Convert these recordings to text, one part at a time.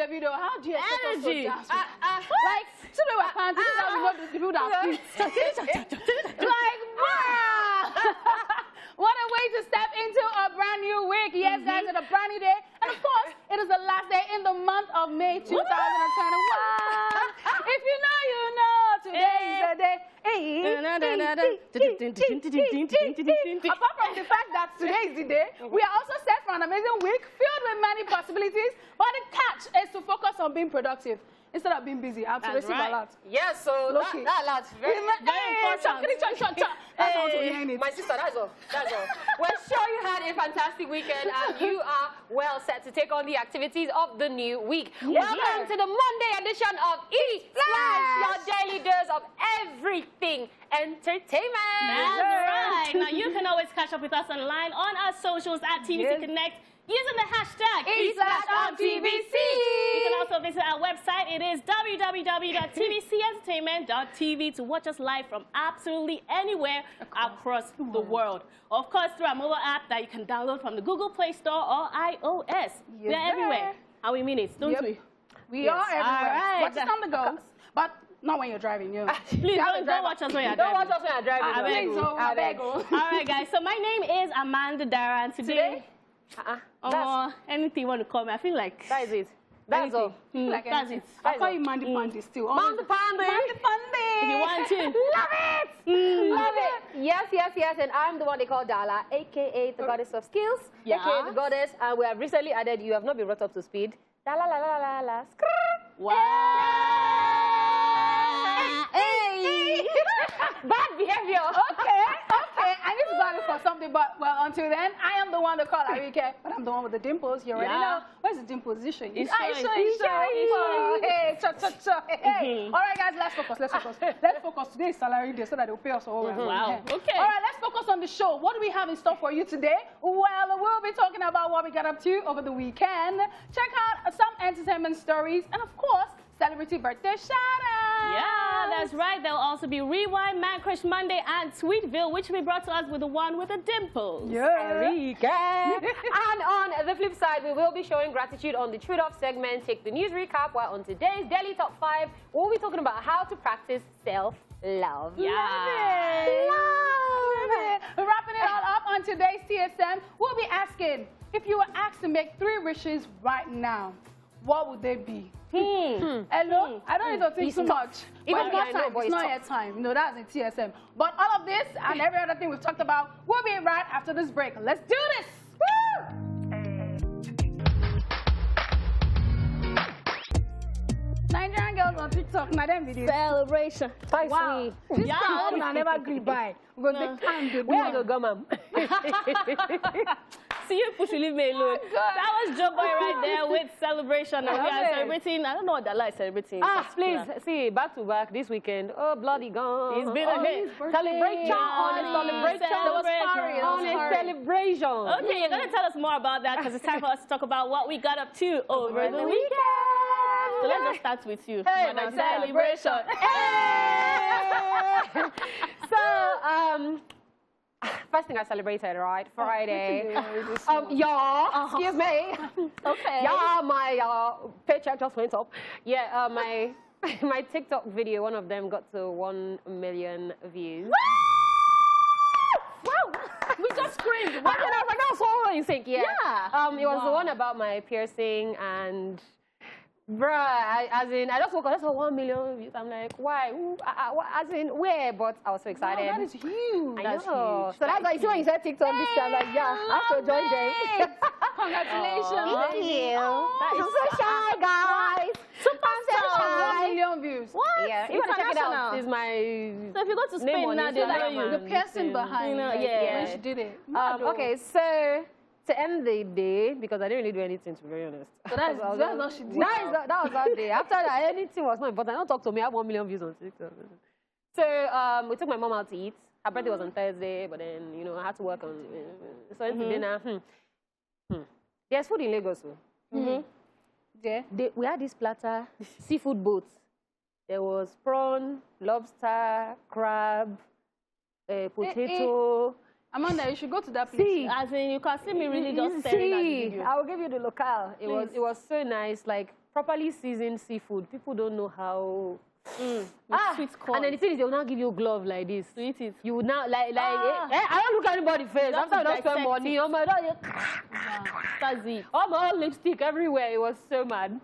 Davido, how do you expect us to Energy. dance? Like, so they were panties, this is how we know the people that like, what a way to step into a brand new week. Yes, guys, it's a brand new day. And of course, it is the last day in the month of May 2021. If you know, you know, today is the day. Apart from the fact that today is the day, we are also set for an amazing week filled with many possibilities. But the catch is to focus on being productive instead of being busy. I have to receive a lot. Yes, so that lot very important. That's all to hearing it. My sister, that's all. That's all. We're sure you had a fantastic weekend and you are well set to take on the activities of the new week. Welcome to the Monday edition of Esplash, your daily dose of everything entertainment. That's right. Now, you can always catch up with us online on our socials at TVC Connect using the hashtag Esplash_on_TVC. You can also visit our website. It is www.tvcentertainment.tv to watch us live from absolutely anywhere across the world. Of course, through our mobile app that you can download from the Google Play Store or iOS. We're everywhere. And we mean it, don't we? We are everywhere. All right. But it's on the go. But not when you're driving, you know. Please don't watch us when you're driving. Don't watch us when you're driving. I beg. All right, guys. So my name is Amanda Daala, and today? Anything you want to call me, I feel like... That is it. That's all. Like that's it. I'll call you Mandy Pandy still. Mandy Pandy. Mandy Pandy. If you want to. Love it. Love it. Yes, yes, yes. And I'm the one they call Daala, a.k.a. the goddess of skills, a.k.a. the goddess. And we have recently added, you have not been brought up to speed. Daala, la, la, la, la, Wow. Hey. Bad behavior. Okay. I need to balance for something, but well, until then, I am the one to call Ariiyike, but I'm the one with the dimples. You already know. Where's the dimple position? It's Hey, Hey. All right, guys, let's focus. Let's focus. Today is salary day, so that they'll pay us all right. Wow. Okay. All right, let's focus on the show. What do we have in store for you today? Well, we'll be talking about what we got up to over the weekend. Check out some entertainment stories, and of course, celebrity birthday shout-outs. Yeah, that's right. There'll also be Rewind, Man Crush Monday, and Sweetville, which will be brought to us with the one with the dimples. Ariiyike. And on the flip side, we will be showing gratitude on the Trade-Off segment, Take the News Recap, while on today's Daily Top 5, we'll be talking about how to practice self-love. Yeah. Love it. Wrapping it all up on today's TSM, we'll be asking, if you were asked to make 3 wishes right now, what would they be? Hello? I don't need to think too much. Even more time. It's not yet time. You know, that's in TSM. But all of this and every other thing we've talked about will be right after this break. Let's do this! Woo! Nigerian girls on TikTok, now them videos. Celebration. Wow. This time I never agree by. Because they can't do Where you go, ma'am? See, you push, leave me alone. That was Joe Boy right there with Celebration. And we are celebrating. I don't know what Daala is celebrating. Please, see, back to back this weekend. Oh, bloody gone. It's been a hit. Celebration on a celebration. On a celebration. Okay, you're going to tell us more about that because it's time for us to talk about what we got up to over the weekend. So let's just start with you. Hey, my celebration. Hey! So, first thing I celebrated, right? Friday. Excuse me. Okay. Yeah, my paycheck just went up. Yeah, my TikTok video, one of them got to 1 million views. Wow! We just screamed. I was like, that was so in sync. Yeah. It was the one about my piercing and. Bruh, I just woke up, that's 1 million views. I'm like, why? As in, where? But I was so excited. Wow, that is huge. I know. So that's why you see when you said TikTok this time, like, yeah, I have to join them. Congratulations. Thank you. I'm so shy, guys. Super shy. 1 million views. What? Yeah, you want to check it out. It's my So if you go to Spain now, they know you. The person behind when she did it. Okay, so to end the day, because I didn't really do anything, to be very honest. So that's all she did. That was that day. After that, anything was not important. Don't talk to me. I have 1 million views on TikTok. So we took my mom out to eat. Her birthday was on Thursday, but then, you know, I had to work on so went to dinner. There's food in Lagos. Yeah. We had this platter, seafood boats. There was prawn, lobster, crab, potato. Amanda, you should go to that place. See, as in, you can see me really just staring at the video. I will give you the locale. It was so nice. Like properly seasoned seafood, people don't know how. Sweet corn. And then the thing is, they will now give you a glove like this. To eat it. You would now, I don't look at anybody's face. After I don't spend money, oh my God, That's it. oh my lipstick everywhere. It was so mad.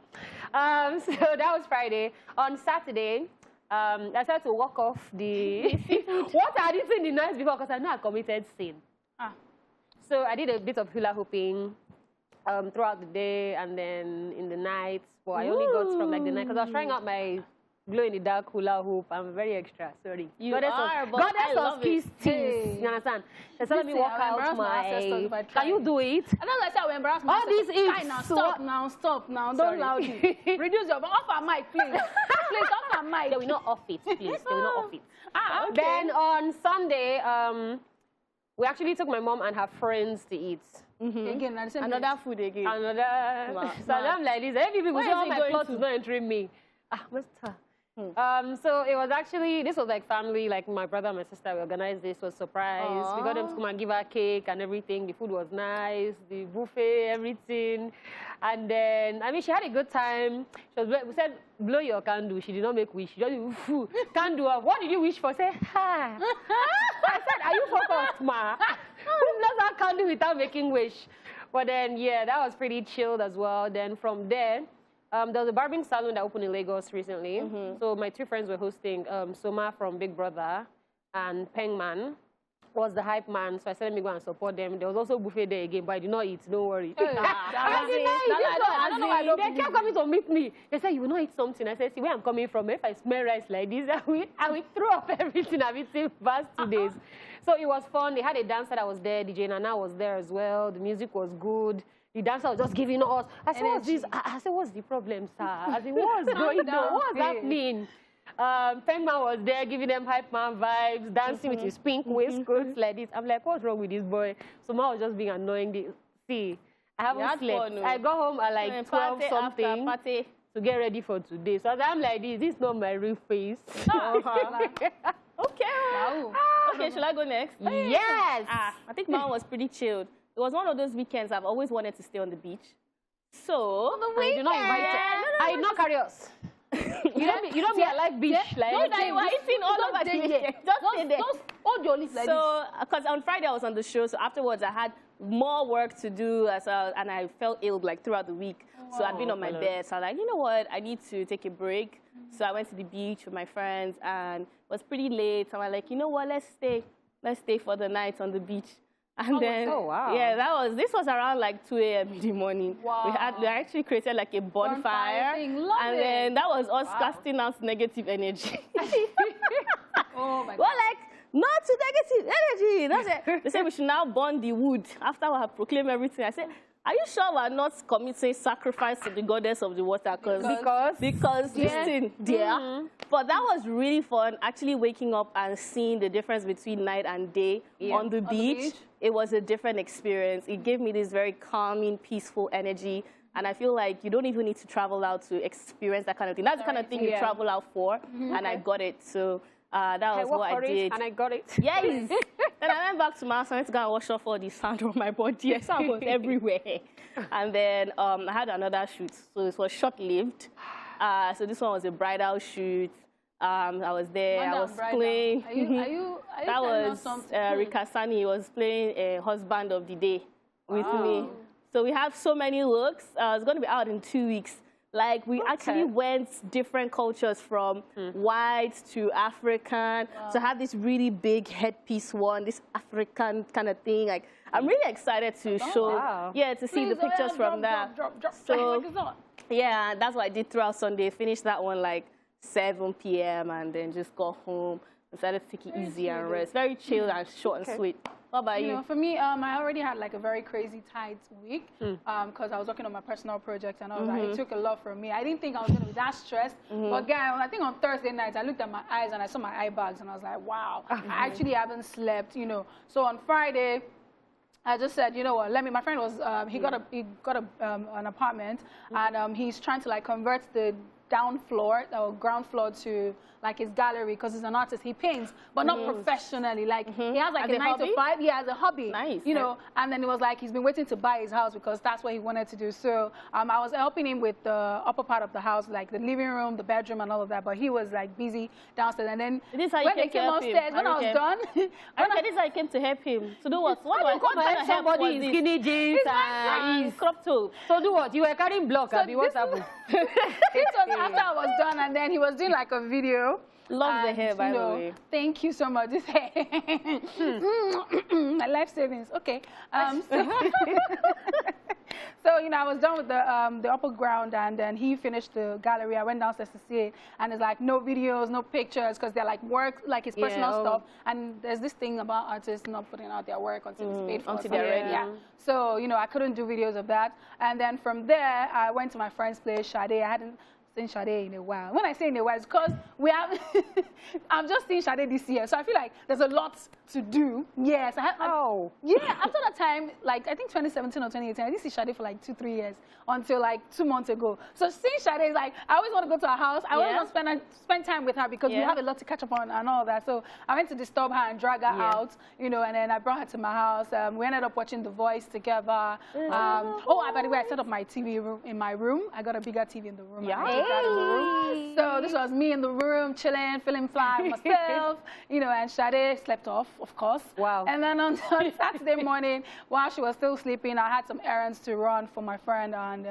So that was Friday. On Saturday, I started to walk off the what I didn't say the night before because I know I committed sin. So I did a bit of hula hooping throughout the day and then in the night. Well, I only got from like the night because I was trying out my glow in the dark hula hoop. I'm very extra. Sorry. You are, but I love it. Hey. You understand? So let me walk out my. Can you do it? I don't like how we embarrass myself. All these ifs. Now, stop now. Don't loudly. Reduce your off our mic, please. Please off our mic. They will not off it, please. They will not off it. Okay. Then on Sunday, we actually took my mom and her friends to eat. Again, Another food again. Another. So I'm like this. Every people say, "Oh, my clothes is not entering me." So it was actually, this was like family, like my brother and my sister, we organized this, was surprise. We got them to come and give her cake and everything. The food was nice, the buffet, everything. And then, I mean, she had a good time. We said, blow your candle. She did not make wish. She just, candle off. What did you wish for? Say, ha. I said, are you focused, ma? Who blows that candle without making wish? But then, yeah, that was pretty chilled as well. Then from there, there was a barbering salon that opened in Lagos recently. So my two friends were hosting. Soma from Big Brother and Pengman was the hype man. So I said, let me go and support them. There was also a buffet there again, but I did not eat. Don't worry. They kept coming to meet me. They said, you will not eat something. I said, see where I'm coming from. If I smell rice like this, I will throw up everything I've eaten past 2 days. So it was fun. They had a dancer that was there. DJ Nana was there as well. The music was good. The dancer was just giving us. I said, what's this? I said, what's the problem, sir? I said, what's going on? What's happening? Pengman was there giving them hype man vibes, dancing with his pink waistcoats like this. I'm like, what's wrong with this boy? So I was just being annoying. See, I haven't slept. I got home at like 12 something to get ready for today. So I'm like, this is not my real face. Okay. Okay, shall I go next? Yes. I think mine was pretty chilled. It was one of those weekends I've always wanted to stay on the beach. So, I do not invite you. I did not carry us. You don't be like beach. Like, don't say we're eating all over the weekend. Just stay there. Hold your lips like this. So, because on Friday I was on the show, so afterwards I had more work to do as well, and I felt ill like throughout the week. So I'd been on my bed. So I was like, you know what? I need to take a break. So I went to the beach with my friends, and it was pretty late. So I was like, you know what? Let's stay for the night on the beach. And then, yeah, this was around like 2 a.m. in the morning. Wow. We actually created like a bonfire. And then that was us casting out negative energy. Oh my God. Well, like, not to negative energy. That's it. They said we should now burn the wood after we have proclaimed everything. I said, are you sure we're not committing sacrifice to the goddess of the water? Because listen, dear. But that was really fun, actually waking up and seeing the difference between night and day on the beach. It was a different experience. It gave me this very calming, peaceful energy. And I feel like you don't even need to travel out to experience that kind of thing. That's the kind of thing you travel out for, and I got it. So that was what I did. And I got it. Yes. Then I went back to my house and went to go and wash off all the sand on my body. So I was everywhere. And then I had another shoot. So it was short-lived. So this one was a bridal shoot. I was there. I was playing. Are you that was Rika Sani. He was playing a husband of the day with me. So we have so many looks. It's going to be out in 2 weeks. Like, we actually went different cultures from white to African. So I have this really big headpiece one, this African kind of thing. Like, I'm really excited to show, to see the pictures from that. So, yeah, that's what I did throughout Sunday. Finished that one like 7 p.m. and then just got home. Decided to take it easy and rest. Very chill and short and sweet. What about you? You know, for me, I already had like a very crazy tight week because I was working on my personal project and all that. It took a lot from me. I didn't think I was going to be that stressed. But guys, I think on Thursday night, I looked at my eyes and I saw my eye bags and I was like, wow, I actually haven't slept, you know. So on Friday, I just said, you know what, my friend was, he got an apartment and he's trying to like convert the down floor or ground floor to like his gallery because he's an artist. He paints, but not professionally. Like he has like As a a 9 hobby? to 5. Yeah, as a hobby. Nice. You know, and then it was like he's been waiting to buy his house because that's what he wanted to do. So I was helping him with the upper part of the house, like the living room, the bedroom, and all of that. But he was like busy downstairs. And then This is how you when came they to came help him, upstairs, when I was Ariiyike. done, Okay, this is how I came to help him. To do what? What Come kind help of help somebody was in this? skinny jeans and Crop top. So do what? You were carrying blocks, So Abby. What this happened? This was after I was done, and then he was doing like a video. Love the And, hair, by you the know, way. Thank you so much. This hair. My life savings. Okay. So, you know, I was done with the upper ground, and then he finished the gallery. I went downstairs to see it, and it's like no videos, no pictures, because they're like work, like his personal stuff. And there's this thing about artists not putting out their work until it's paid for. Until they're ready. Yeah. So, you know, I couldn't do videos of that. And then from there, I went to my friend's place, Sade. I hadn't seen Sade in a while. When I say in a while, it's because we have, I've just seen Sade this year. So I feel like there's a lot to do. Yes. Yeah, after that time, like I think 2017 or 2018, I didn't see Sade for like 2-3 years until like 2 months ago. So seeing Sade is like, I always want to go to her house. I always want to spend time with her because we have a lot to catch up on and all that. So I went to disturb her and drag her out, you know, and then I brought her to my house. We ended up watching The Voice together. By the way, I set up my TV room in my room. I got a bigger TV in the room. Yeah. I did that in the room. So this was me in the room, chilling, feeling fly with myself, you know, and Sade slept off, of course. Wow. And then on Saturday morning, while she was still sleeping, I had some errands to run for my friend, and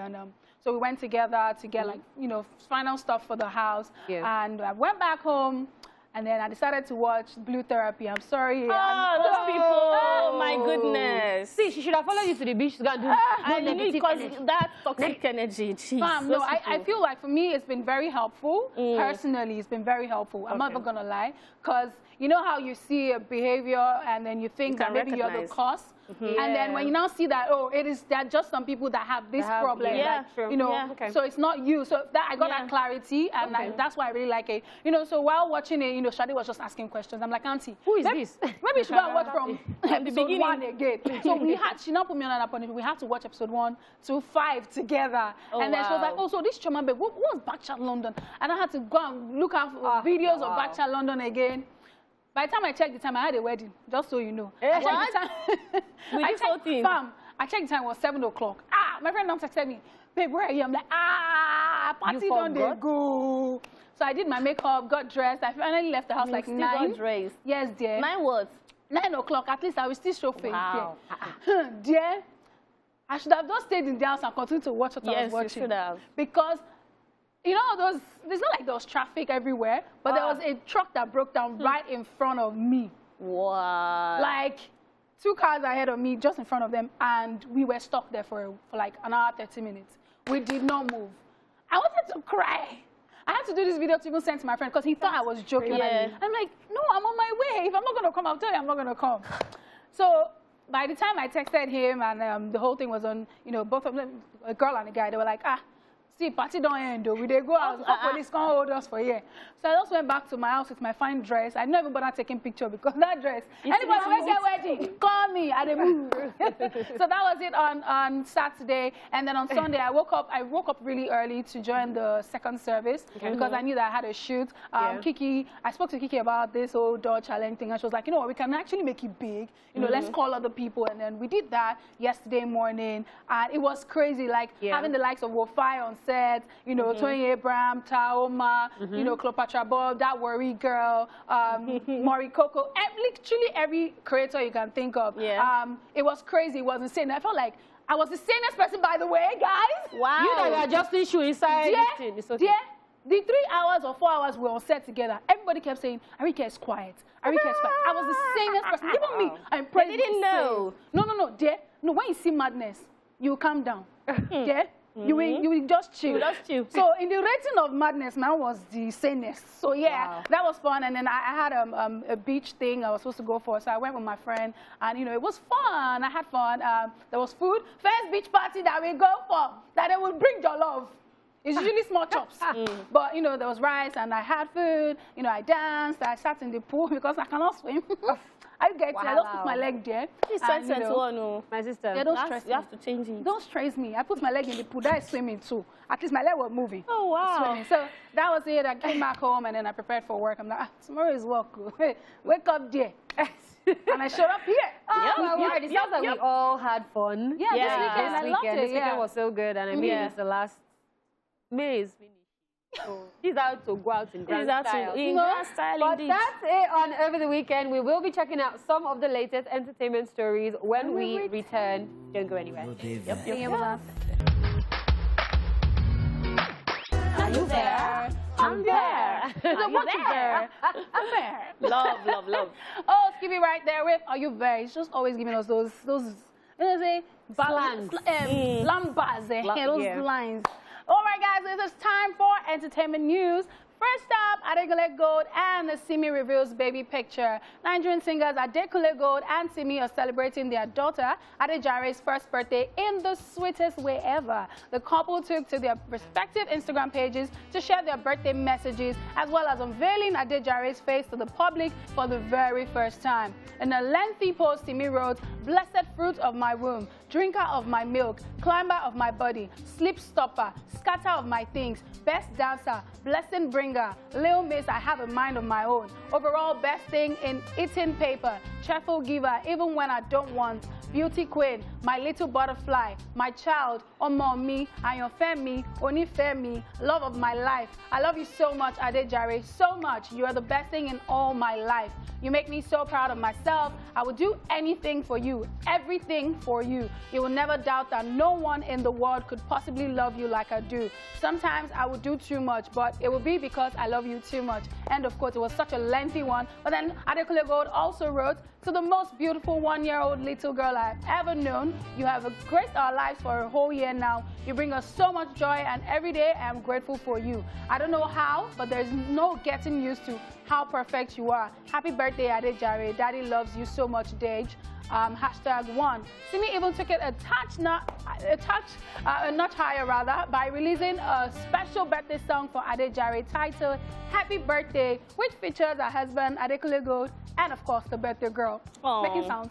so we went together to get like, you know, final stuff for the house. Yeah. And I went back home. And then I decided to watch Blue Therapy. I'm sorry. Those people. Oh, my goodness. See, she should have followed you to the beach to go and do I need because that toxic energy. Jeez, no, I feel like for me, it's been very helpful. Personally, it's been very helpful. I'm not even going to lie. Because you know how you see a behavior and then you think that maybe you're the cause? And then when you now see that, there are just some people that have this problem. Like, you know, so it's not you. So that I got that clarity, and that's why I really like it. You know, so while watching it, you know, Sade was just asking questions. I'm like, Auntie, who is this? Maybe you should go and watch from episode 1 again. So she not put me on an appointment. We had to watch episode 1 to 5 together. And then she was like, so this Choma babe, what was Backchat London? And I had to go and look out for videos of Backchat London again. By the time I checked the time, I had a wedding, just so you know. I checked the time. I checked the time, it was 7 o'clock. My friend now texted me, babe, where are you? I'm like, party don't they go? So I did my makeup, got dressed. I finally left the house like 9. Got dressed. Yes, dear. 9 what? 9 o'clock, at least I will still show face. Wow. Dear, I should have just stayed in the house and continued to watch what I was watching. Yes, you should have. Because you know, there's not like there was traffic everywhere, but there was a truck that broke down right in front of me. Wow. Like 2 cars ahead of me, just in front of them, and we were stuck there for like an hour, 30 minutes. We did not move. I wanted to cry. I had to do this video to even send to my friend because he thought I was joking. Yeah. I'm like, no, I'm on my way. If I'm not going to come, I'll tell you I'm not going to come. So by the time I texted him and the whole thing was on, you know, both of them, a girl and a guy, they were like, see, party don't end though. We go out, police can't hold us for a year. So I just went back to my house with my fine dress. I never bothered taking picture because that dress, anybody who get wedding, call me at the move. So that was it on Saturday. And then on Sunday, I woke up really early to join the second service because I knew that I had a shoot. I spoke to Kiki about this whole door challenge thing, and she was like, you know what, we can actually make it big. You know, let's call other people. And then we did that yesterday morning. And it was crazy, like having the likes of Wofai on set, you know, Tony Abraham, Taoma, you know, Cleopatra Bob, That Worry Girl, Maury Coco, literally every creator you can think of. It was crazy. It was insane. I felt like I was the sanest person, by the way, guys. Wow. You that are just issue inside this thing. It's okay. The 3 hours or 4 hours we were on set together, everybody kept saying, Ariiyike is quiet. Ariiyike is quiet. I was the sanest person. Even me, I'm pretty. They didn't know. No, dear. No, when you see madness, you calm down. Dear. You will just chill. You just chill. So in the rating of madness, man was the sanest. So that was fun. And then I had a beach thing I was supposed to go for. So I went with my friend, and you know it was fun. I had fun. There was food. First beach party that we go for, that they will bring your love. It's usually small chops. But, you know, there was rice, and I had food. You know, I danced. I sat in the pool because I cannot swim. I get it. I just put my leg there. It's and, you know, 2021, no. My sister. Yeah, don't stress You me. have to change it. Don't stress me. I put my leg in the pool. That is swimming too. At least my leg was moving. Oh, wow. Swimming. So that was it. I came back home and then I prepared for work. I'm like, tomorrow is work. Wake up there. And I showed up here. Oh, my word. It sounds like we all had fun. Yeah, this weekend. I loved it. This weekend was so good. And I mean, it's the last May is finished. So he's out to go out in grand style. Grand style, But indeed. that's it on Over the Weekend. We will be checking out some of the latest entertainment stories when we return. Don't go anywhere. Are you there? I'm there. So what you there? I'm there. Love, love, love. Oh, Skippy right there with Are You There? He's just always giving us those you know, say, Slangs. lambas, those yeah. lines. All right, guys, it is time for entertainment news. First up, Adekunle Gold and Simi reveals baby picture. Nigerian singers Adekunle Gold and Simi are celebrating their daughter Adejare's first birthday in the sweetest way ever. The couple took to their respective Instagram pages to share their birthday messages, as well as unveiling Adejare's face to the public for the very first time. In a lengthy post, Simi wrote, "Blessed fruit of my womb, drinker of my milk, climber of my body, sleep stopper, scatter of my things, best dancer, blessing bringer, Lil Miss, I have a mind of my own, overall best thing in eating paper, cheerful giver even when I don't want, beauty queen, my little butterfly, my child, Omomi, Ayonfemi, Onifemi, love of my life. I love you so much, Adejare, so much. You are the best thing in all my life. You make me so proud of myself. I will do anything for you, everything for you. You will never doubt that no one in the world could possibly love you like I do. Sometimes I will do too much, but it will be because I love you too much." End of quote. It was such a lengthy one. But then Adekunle Gold also wrote, "To the most beautiful one-year-old little girl I've ever known, you have graced our lives for a whole year now. You bring us so much joy, and every day I am grateful for you. I don't know how, but there's no getting used to how perfect you are. Happy birthday, Adejare. Daddy loves you so much, Dej." #1. Simi even took it a notch higher rather by releasing a special birthday song for Adejare titled "Happy Birthday," which features her husband Adekunle Gold and of course the birthday girl. Aww. Making sounds.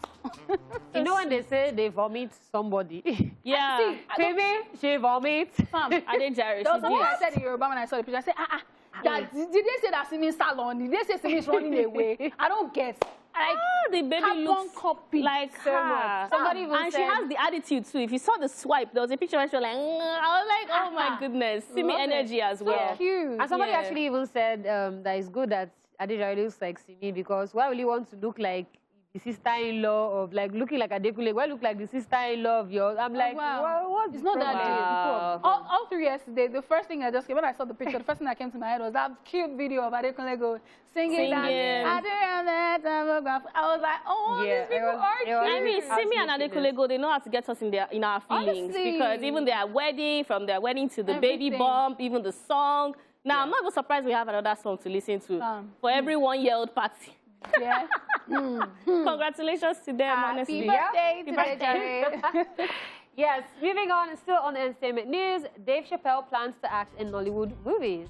You know when they say they vomit somebody? Yeah. See, Baby, she vomits. Adejare, There was she something I did. said in Yoruba when I saw the picture. I said, did they say that Simi's salon? Did they say Simi's running away? I don't get. Like, The baby carbon looks copy. like So her. much. Somebody even And she said- has the attitude too. If you saw the swipe, there was a picture where she was like, I was like, oh my goodness. Simi Love it. energy as well. Cute. And somebody Yeah. actually even said that it's good that Adejare looks like Simi, because why will you want to look like the sister-in-law of, like, looking like Adekunle? Why look like the sister-in-law of yours? I'm like, wow. what's It's not that Wow. deep. All through yesterday, the first thing when I saw the picture, the first thing that came to my head was that cute video of Adekunle Gold singing that. I was like, oh, Yeah, these people it was- are it was- cute. I mean, Simi and Absolutely. Adekunle Gold, they know how to get us in our feelings. Honestly. Because even their wedding, from their wedding to the baby Everything. bump, even the song. Now, I'm not even surprised we have another song to listen to for every 1-year-old party. Yeah. Congratulations to them, honestly. Happy birthday to Adejare. Yes, moving on, still on the entertainment news, Dave Chappelle plans to act in Nollywood movies.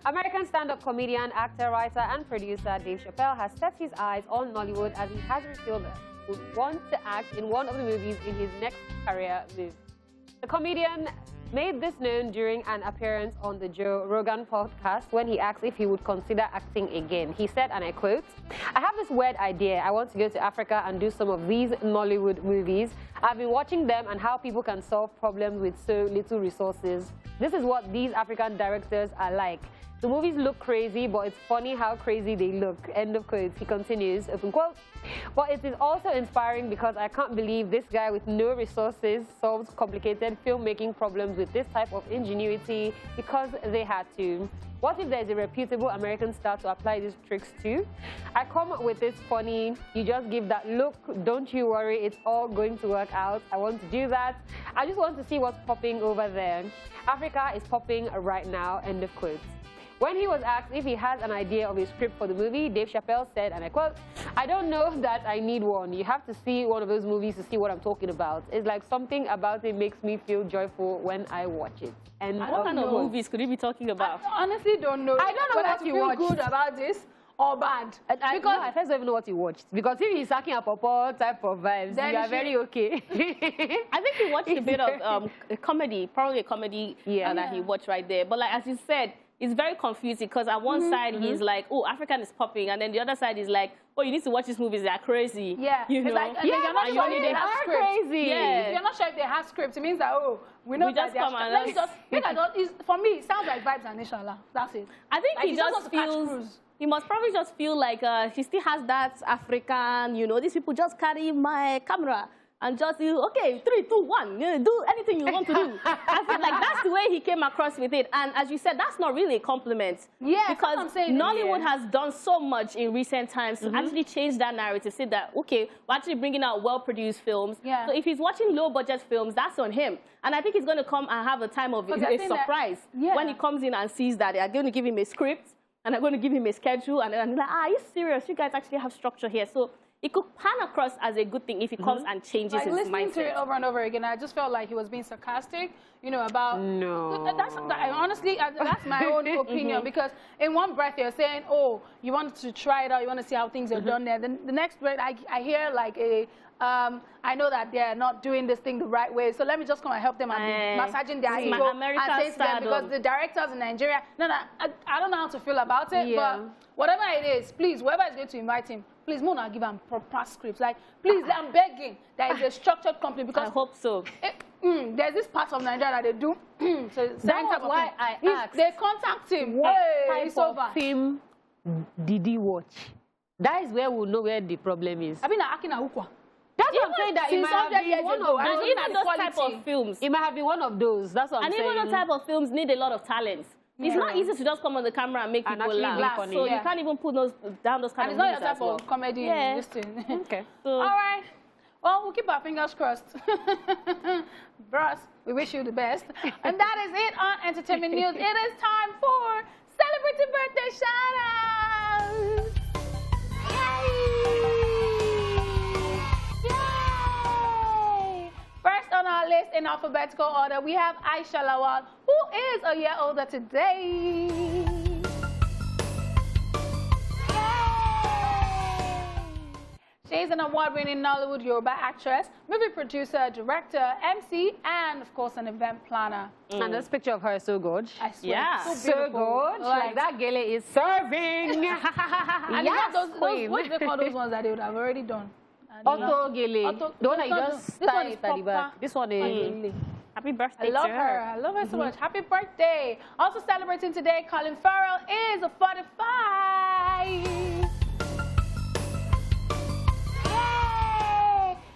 American stand-up comedian, actor, writer, and producer Dave Chappelle has set his eyes on Nollywood as he has revealed that he would want to act in one of the movies in his next career move. The comedian made this known during an appearance on the Joe Rogan podcast when he asked if he would consider acting again. He said, and I quote, "I have this weird idea. I want to go to Africa and do some of these Nollywood movies. I've been watching them and how people can solve problems with so little resources. This is what these African directors are like. The movies look crazy, but it's funny how crazy they look." End of quote. He continues, open quote, "But it is also inspiring because I can't believe this guy with no resources solves complicated filmmaking problems with this type of ingenuity because they had to. What if there's a reputable American star to apply these tricks to? I come with this funny, you just give that look, don't you worry, it's all going to work out. I want to do that. I just want to see what's popping over there. Africa is popping right now." End of quote. When he was asked if he has an idea of a script for the movie, Dave Chappelle said, and I quote, "I don't know that I need one. You have to see one of those movies to see what I'm talking about. It's like something about it makes me feel joyful when I watch it." And What kind of movies could you be talking about? I honestly don't know. I don't know whether what to you feel watched. good about this or bad. Because I first don't even know what you watched. Because if he's sucking a pawpaw type of vibes, you are very okay. I think he watched a bit of a comedy, probably a comedy that he watched right there. But like as you said, it's very confusing because at one side he's like, oh, African is popping, and then the other side is like, oh, you need to watch these movies, they're crazy. Yeah, you know. Like, you're not sure if they have script. Crazy. Yeah. If you're not sure if they have script, it means that, oh, we know that just come and let me just, for me, it sounds like vibes and inshallah. That's it. I think like he just feels, he must probably just feel like he still has that African, you know, these people just carry my camera and just, okay, 3, 2, 1, do anything you want to do. I feel like that's the way he came across with it. And as you said, that's not really a compliment. Yeah, because I'm saying Nollywood has done so much in recent times to actually change that narrative, say that, okay, we're actually bringing out well-produced films. Yeah. So if he's watching low-budget films, that's on him. And I think he's going to come and have a time of a surprise when he comes in and sees that they're going to give him a script and they're going to give him a schedule. And then like, are you serious? You guys actually have structure here. So it could pan across as a good thing if he comes and changes his mindset. Listening to it over and over again, I just felt like he was being sarcastic, you know, about... No. Honestly, that's my own opinion, because in one breath you're saying, oh, you want to try it out, you want to see how things are done there. Then the next breath, I hear like a... I know that they're not doing this thing the right way, so let me just come and help them and be massaging their ego and say to them, because the directors in Nigeria... I don't know how to feel about it, but whatever it is, please, whoever is going to invite him, please, Mona, give them proper scripts. Like, please, I'm begging that it's a structured company, because... I hope so. There's this part of Nigeria that they do. So that was why I asked. They contact him. What type of film did he watch? That is where we'll know where the problem is. I've been asking Ukwa. That's what I'm saying, that it might have been one of those. And even those type of films. It might have been one of those. That's what I'm saying. And even those type of films need a lot of talent. It's not easy to just come on the camera and make people laugh. So you can't even put down those kind of movies. And it's not your type of comedy. Okay. So. All right. Well, we'll keep our fingers crossed. Bros, we wish you the best. And that is it on Entertainment News. It is time for Celebrity Birthday Shout-Outs. Yay! First on our list in alphabetical order, we have Aisha Lawal, who is a year older today. She's an award-winning Nollywood Yoruba actress, movie producer, director, MC, and, of course, an event planner. And this picture of her is so good. I swear. Yeah. So good. Like that gele is serving. And those, what do they call those ones that they would have already done? Auto gele. The one that you just tie it at the back. This one is... Happy birthday to her. I love her so much. Happy birthday. Also celebrating today, Colin Farrell is 45.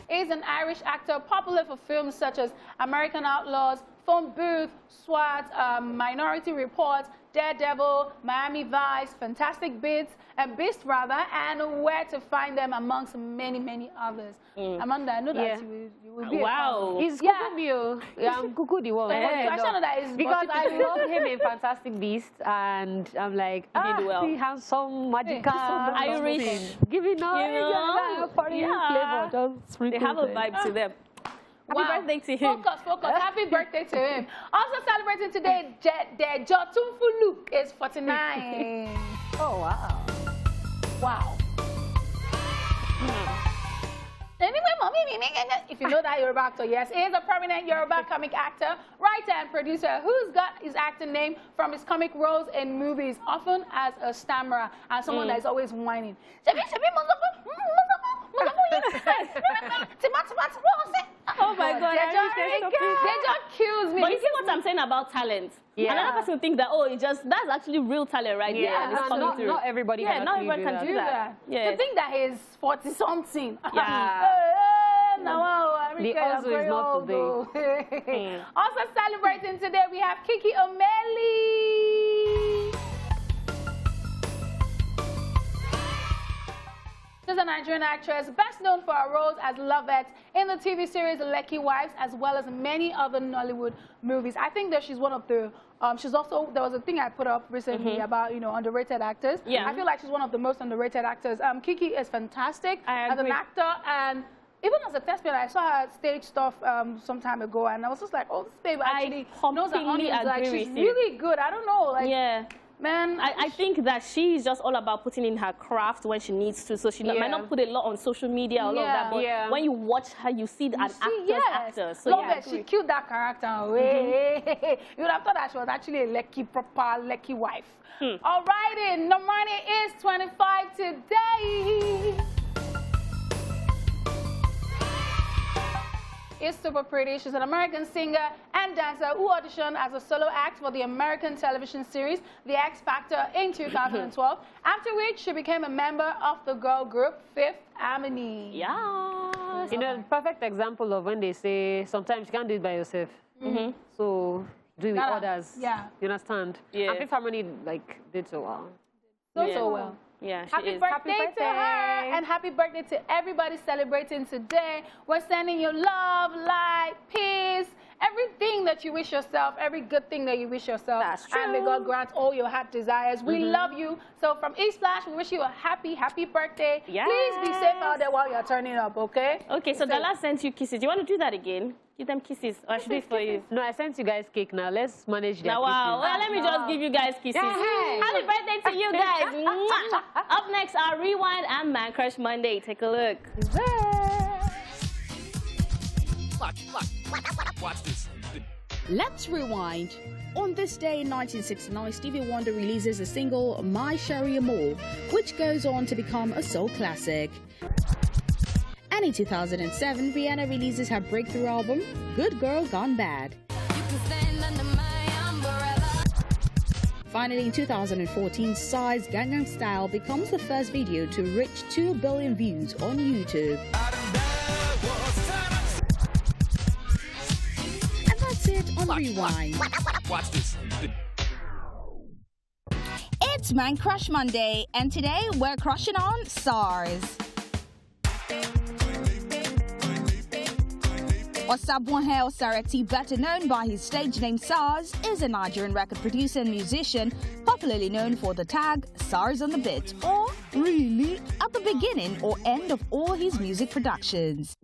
He's an Irish actor, popular for films such as American Outlaws, Phone Booth, SWAT, Minority Report, Daredevil, Miami Vice, Fantastic Beasts, and Where to Find Them, amongst many, many others. Amanda, I know that you will be wow. He's Kukumio. Yeah, Kuku the one. I know that is because I love him in Fantastic Beasts, and I'm like, he has some magical Irish. Giving up, they have a vibe to them. Happy birthday to him. Focus. Happy birthday to him. Also celebrating today, Jotunfulu is 49. Oh, wow. Wow. Anyway, mommy, if you know that Yoruba actor, yes, he is a prominent Yoruba comic actor, writer, and producer who's got his acting name from his comic roles in movies, often as a stammerer and someone that is always whining. Oh my God, they just kills me. But you see what I'm saying about talent? Yeah. Another person thinks that, oh, that's actually real talent right there. And it's coming through. Not everybody can do that. Yeah. To think that he's 40-something. Yeah. The also is not today. Also celebrating today, we have Kiki Omeli. She's a Nigerian actress, best known for her roles as Lovette in the TV series Lekki Wives, as well as many other Nollywood movies. I think that she's one of the, she's also, there was a thing I put up recently about, underrated actors. Yeah. I feel like she's one of the most underrated actors. Kiki is fantastic as an actor, and even as a thespian, I saw her stage stuff some time ago, and I was just like, oh, this babe actually knows her onions. Like, she's really good. I don't know. Like, Man, I think that she's just all about putting in her craft when she needs to. So she might not put a lot on social media, a lot of that. But when you watch her, you see an actor. So love it. She killed that character. You would have thought that she was actually a proper lucky wife. All righty, Normani is 25 today. Is super pretty. She's an American singer and dancer who auditioned as a solo act for the American television series The X Factor in 2012, after which she became a member of the girl group Fifth Harmony. Yeah. You know, perfect example of when they say sometimes you can't do it by yourself. So do it with others. Yeah. You understand? Yeah. And Fifth Harmony did so well. So well. Yeah, she Happy is. birthday to her, and happy birthday to everybody celebrating today. We're sending you love, light, peace, everything that you wish yourself, every good thing that you wish yourself. That's true. And may God grant all your heart desires. We love you. So from Esplash, we wish you a happy, happy birthday. Yes. Please be safe out there while you're turning up, okay? Okay, so Daala sent you kisses. Do you want to do that again? Give them kisses. Or I should do it for you. No, I sent you guys cake now. Let's manage their Now, wow. Well, let me just give you guys kisses. Happy birthday to you guys. Mwah. Up next, our Rewind and Man Crush Monday. Take a look. Watch this. Let's rewind. On this day in 1969, Stevie Wonder releases the single My Sherry Amore, which goes on to become a soul classic. And in 2007, Rihanna releases her breakthrough album, Good Girl Gone Bad. Finally, in 2014, Psy's Gangnam Style becomes the first video to reach 2 billion views on YouTube. And that's it on Rewind. Watch this. It's Man Crush Monday, and today we're crushing on SARS. Osabunhe Osareti, better known by his stage name SARS, is a Nigerian record producer and musician popularly known for the tag SARS on the beat, or really at the beginning or end of all his music productions.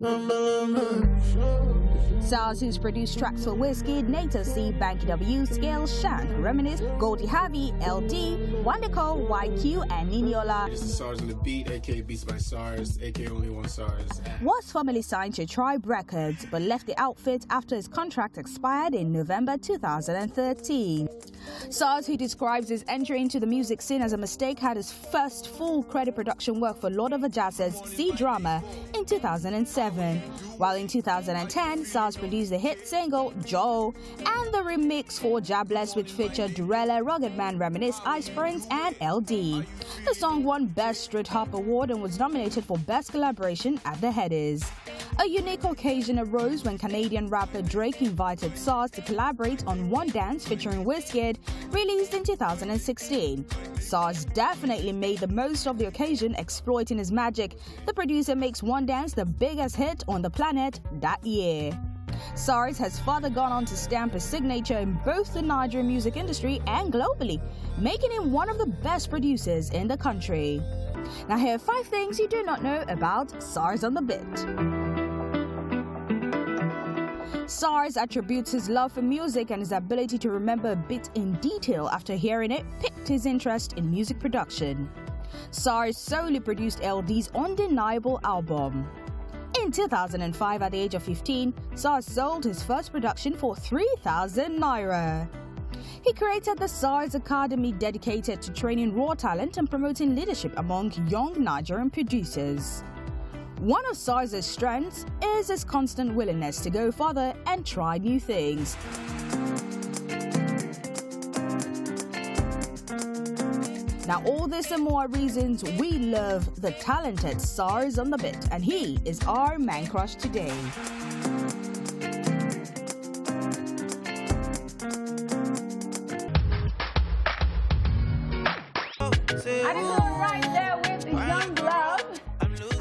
SARS, who's produced tracks for Wizkid, Nato C, Banky W, Scales, Shank, Reminisce, Goldie Harvey, LD, Wandeko, YQ, and Niniola. This is SARS on the beat, aka Beats by SARS, aka Only One SARS. Was formerly signed to Tribe Records, but left the outfit after his contract expired in November 2013. SARS, who describes his entry into the music scene as a mistake, had his first full credit production work for Lord of the Jazz's C-Drama in 2007, while in 2010, SARS produced the hit single Joe and the remix for Jobless, which featured Durella, Rugged Man, Reminisce, Ice Springs, and LD. The song won Best Street Hop Award and was nominated for Best Collaboration at the Headies. A unique occasion arose when Canadian rapper Drake invited SARS to collaborate on One Dance featuring Wizkid, released in 2016. SARS definitely made the most of the occasion, exploiting his magic. The producer makes One Dance the biggest hit on the planet that year. SARS has further gone on to stamp his signature in both the Nigerian music industry and globally, making him one of the best producers in the country. Now here are 5 things you do not know about SARS on the beat. SARS attributes his love for music and his ability to remember a beat in detail after hearing it piqued his interest in music production. SARS solely produced LD's Undeniable album. In 2005, at the age of 15, SARS sold his first production for 3,000 naira. He created the SARS Academy, dedicated to training raw talent and promoting leadership among young Nigerian producers. One of SARS's strengths is his constant willingness to go further and try new things. Now, all this and more reasons we love the talented SARS on the beat, and he is our man crush today. And it's all right there with the Young Love.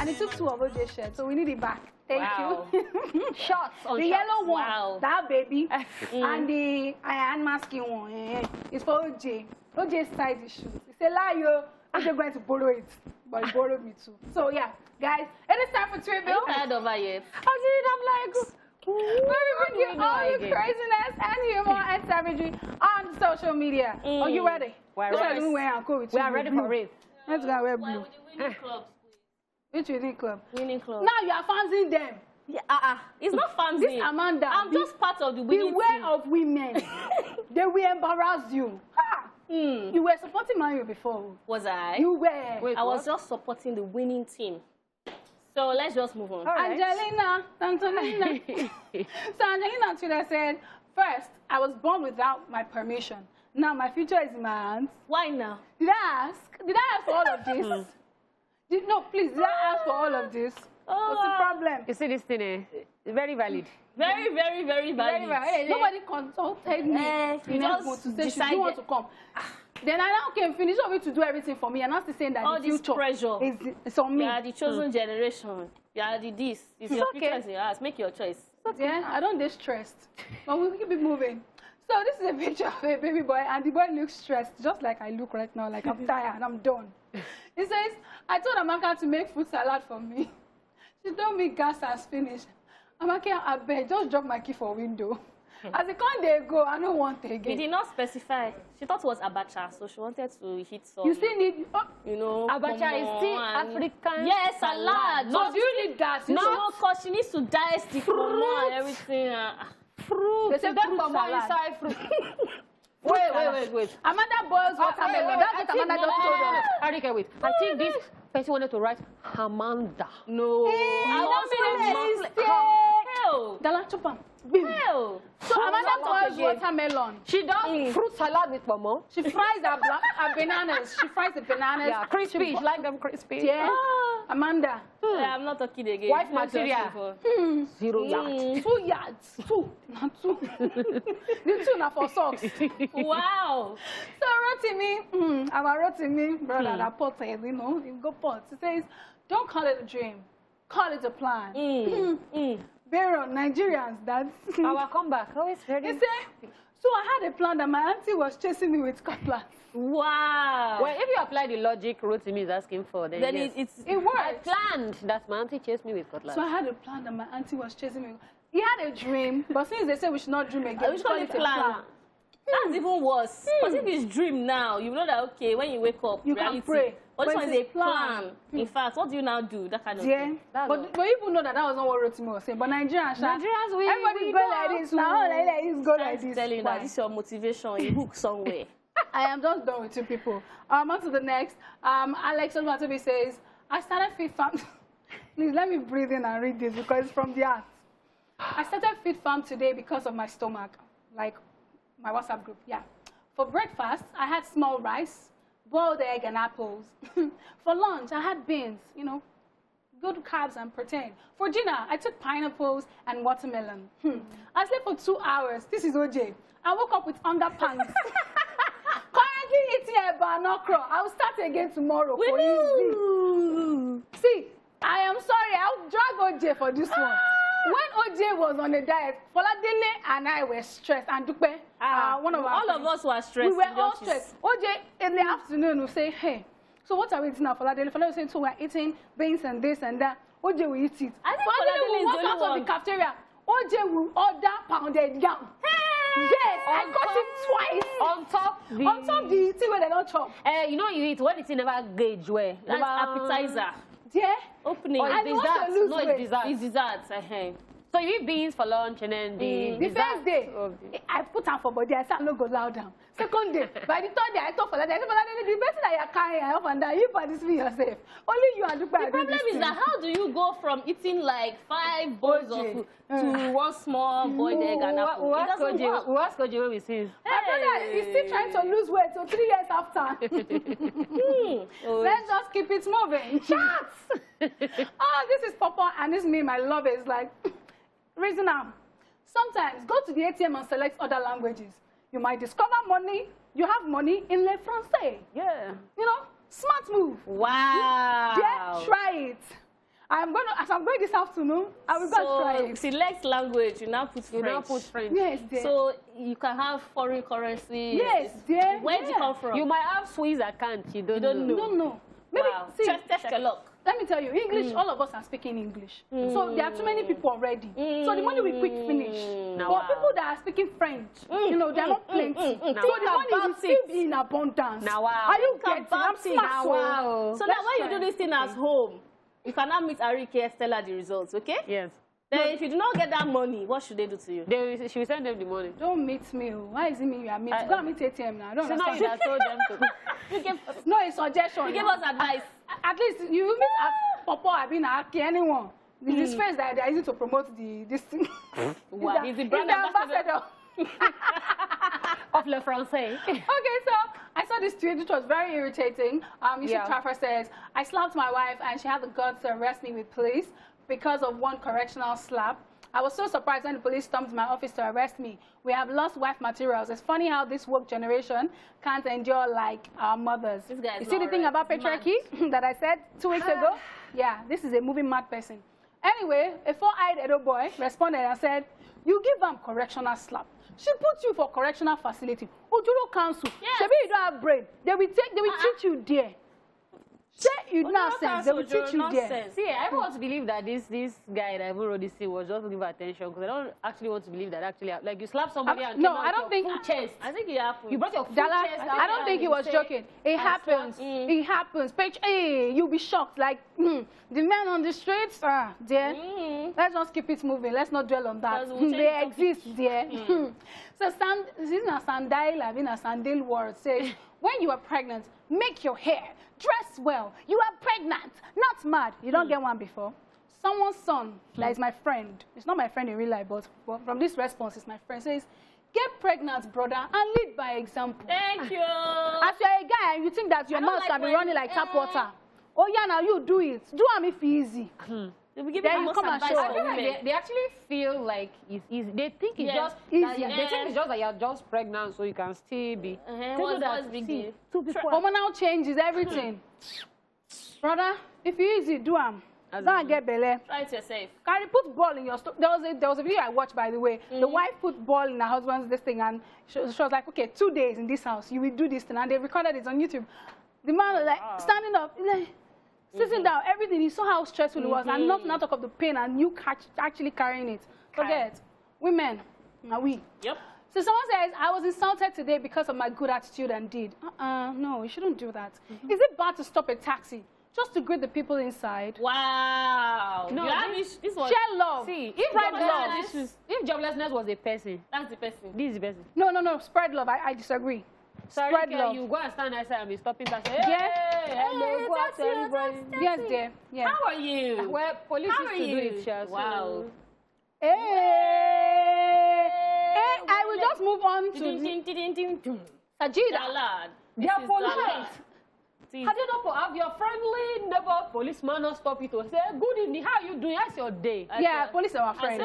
And it took 2 of those shirts, so we need it back. Thank you. Shots on The shots. yellow one, Wow. that baby, and the hand masking one, it's for OJ. OJ style the shoes. He said, lie, yo. OJ going to borrow it, but he borrowed me too. So yeah, guys, it is time for trivia. Are you tired of her yet? I'm like, We bring you all the craziness and humor and savagery on social media. Are you ready? We are ready for it. Let's go wear blue. Winning club. Which winning club? Winning club. Now you are fancying them. Yeah, it's not fancy. This Amanda. I'm just part of the winning Beware team. of women. They will embarrass you. You were supporting Mario before. Was I? You were. Wait, I was just supporting the winning team. So let's just move on. Right. Angelina. So Angelina Twitter said, first, I was born without my permission. Now my future is in my hands. Why now? Did I ask for all of this? No, please, did I ask for all of this? What's the problem? You see this thing, very valid. Very, very, very valid. Nobody consulted me. You just to say she decided. didn't want to come. Then I now came finish over to do everything for me, and not saying that All the this future pressure. is on me. You are the chosen generation. You are the this. It's your okay. future is in your hands. Make your choice. Yeah, I don't get stressed, but we'll keep it moving. So this is a picture of a baby boy, and the boy looks stressed, just like I look right now, like I'm tired, I'm done. He says, I told Amaka to make fruit salad for me. She told me gas has finished. Amaka, I beg, just drop my key for window. As the con they go, I don't want it He again. did not specify. She thought it was abacha, so she wanted to hit some. You still need, you know, Abacha is still and- African. Yes, salad. no, do you need that? No, because she needs to dice the fruit and everything. Fruit. They say That fruit come salad. inside fruit. Wait. Amanda boils watermelon. That's what Amanda just told us. Ariiyike, wait. I think this person wanted to write Amanda. No. I want me to hell. Daala, chop am. Hell. So Amanda boils watermelon. She does fruit salad with pomo. She fries her bananas. She fries the bananas. Yeah, crispy. She like them crispy. Yeah. Amanda. Yeah, I'm not talking again. Wife Let's just material. move on. 0 yards. 2 yards. 2. Not 2. The 2 now for socks. Wow. So Rotimi, our Rotimi brother, that potted, you know, you go pot. He says, don't call it a dream. Call it a plan. Baron, Nigerians, that's... Our comeback. Always ready. He said, so I had a plan that my auntie was chasing me with cutlass. Wow. Well, if you apply the logic Rotimi is asking for, then Then yes. It I worked. planned that my auntie chased me with cutlass. So I had a plan that my auntie was chasing me. He had a dream, but since they say we should not dream again, We should call it plan. That's even worse. Because if it's dream now, you know that, okay, when you wake up, You reality. can pray. But this But one is it's a plan. In fact, what do you now do? That kind of Yeah, thing. but people know that was not what Rotimi was saying. But Nigerians, everybody we go know like how this. to- Now, like this, go like this. Telling you Why? that this is your motivation. You hook somewhere. I am just done with you people. On to the next. Alex Olmatobi says, I started Fit Farm. Please let me breathe in and read this because it's from the heart. I started Fit Farm today because of my stomach, like my WhatsApp group. Yeah. For breakfast, I had small rice, boiled egg, and apples. For lunch, I had beans, you know, good carbs and protein. For dinner, I took pineapples and watermelon. I slept for 2 hours. This is OJ. I woke up with underpants. Currently eating a banokro. I'll start again tomorrow. For easy. See, I am sorry. I'll drag OJ for this one. When OJ was on a diet, Foladele and I were stressed. And Dupe, one of our All of us were stressed. we were all Just- stressed. OJ in the afternoon will say, hey, so what are we eating now? Foladele will say, so we're eating beans and this and that. OJ will eat it. I think Foladele Foladele will is walk the out only of the one. cafeteria. OJ will order pounded yam. Yes, I got it twice. On top The thing where they don't chop. you know you eat when it's never gauge where. That's appetizer. Yeah. Opening. Or And it's you want to dessert. lose No, weight. it's dessert. It's desserts. So you eat beans for lunch and then the The dessert. first day, I put am for body. I said, no go loud down. Second day, by the third day, I talk for that. I said, the person that you're carrying, I up and down, you participate yourself. Only you and the The problem is that how do you go from eating like 5 bowls of food to one small boiled egg and apple? It doesn't work. We ask Koji when we see. my brother is still trying to lose weight, so 3 years after. Let's just keep it moving. Chats! This is Papa, and this is me, my love is like, reason now. Sometimes go to the ATM and select other languages. You might discover money. You have money in Le Francais. Yeah. You know, smart move. Wow. Yeah, try it. As I'm going this afternoon, I will go and try it. Select language, you now put French. You now put French. Yes, dear. So you can have foreign currency. Yes, dear. Where did you come from? You might have Swiss account. You don't don't know. don't know. Maybe Wow. see. Test your luck. let me tell you, English, all of us are speaking English. So there are too many people already. So the money will quick finish. But people that are speaking French, you know, they're not plenty. So the money will still be in abundance. Are you getting? I'm smart. So now when you do this thing at home, you cannot meet Ariiyike, Stella the results, okay? Yes. Then if you do not get that money, what should they do to you? She will send them the money. Don't meet me. Why is it me you are meeting? Go and meet ATM now. I don't understand. You have told them to. No, it's suggestion. You give us advice. At least you meet Popo, I've been anyone. This is face that they are using to promote this thing. Wow. He's the brand ambassador. Of Le Français. Okay, so I saw this tweet which was very irritating. Yusuf Taffer says, I slapped my wife and she had the guts to arrest me with police because of one correctional slap. I was so surprised when the police stormed my office to arrest me. We have lost wife materials. It's funny how this woke generation can't endure like our mothers. This guy is you see the thing about patriarchy that I said 2 weeks ago? Yeah, this is a moving mad person. Anyway, a 4-eyed Edo boy responded and said, you give them correctional slap. She put you for correctional facility. Ojuro Council. Yes. Maybe you don't have brain. They will teach you there. Say you nonsense. They will teach you there. See, I want to believe that this guy that wrote this thing was just to give attention because I don't actually want to believe that actually, like you slap somebody and no, I don't think. chest. I think you have. You brought your full Daala, chest. I don't think he was joking. It happens. It happens. Page, hey, you'll be shocked. Like the men on the streets, there. Let's just keep it moving. Let's not dwell on that. They exist there. So this is a Sandile, I mean a Sandile word says, when you are pregnant, make your hair, dress well. You are pregnant, not mad. You don't get one before. Someone's son, that is my friend. It's not my friend in real life, but from this response, it's my friend. Says, get pregnant, brother, and lead by example. Thank you. As you're a guy and you think that your mouth can be running like tap water. Oh yeah, now you do it. Do them if easy. Then you come and show. I feel like they actually feel like it's easy. They think it's just easy. They think it's just that you're just pregnant, so you can still be. What's big deal? Hormonal changes everything. Brother, if you easy, do them. Don't get belly. Try it yourself. Carry put ball in your store. There was a video I watched, by the way. The wife put ball in her husband's this thing, and she was like, okay, 2 days in this house, you will do this thing, and they recorded it on YouTube. The man was like standing up, like, sitting down, everything. He saw how stressful it was, and not talk of the pain, and you actually carrying it. Forget, women, are we? Yep. So someone says, I was insulted today because of my good attitude and deed. No, you shouldn't do that. Is it bad to stop a taxi just to greet the people inside? Wow. No, this was... Share love. See, if joblessness was a person, that's the person. this is the person. No, spread love. I disagree. Spread love. You go and stand outside and be stopping taxi. Hello, go out to everybody. Yes, dear. Yeah. How are you? Well, police used to do it, Sha. Wow. I will just move on to Sajida. They are polite. Have you not have your friendly neighbor policeman not stop you to say, good evening, how are you doing? How's your day? Yeah, police are our friends.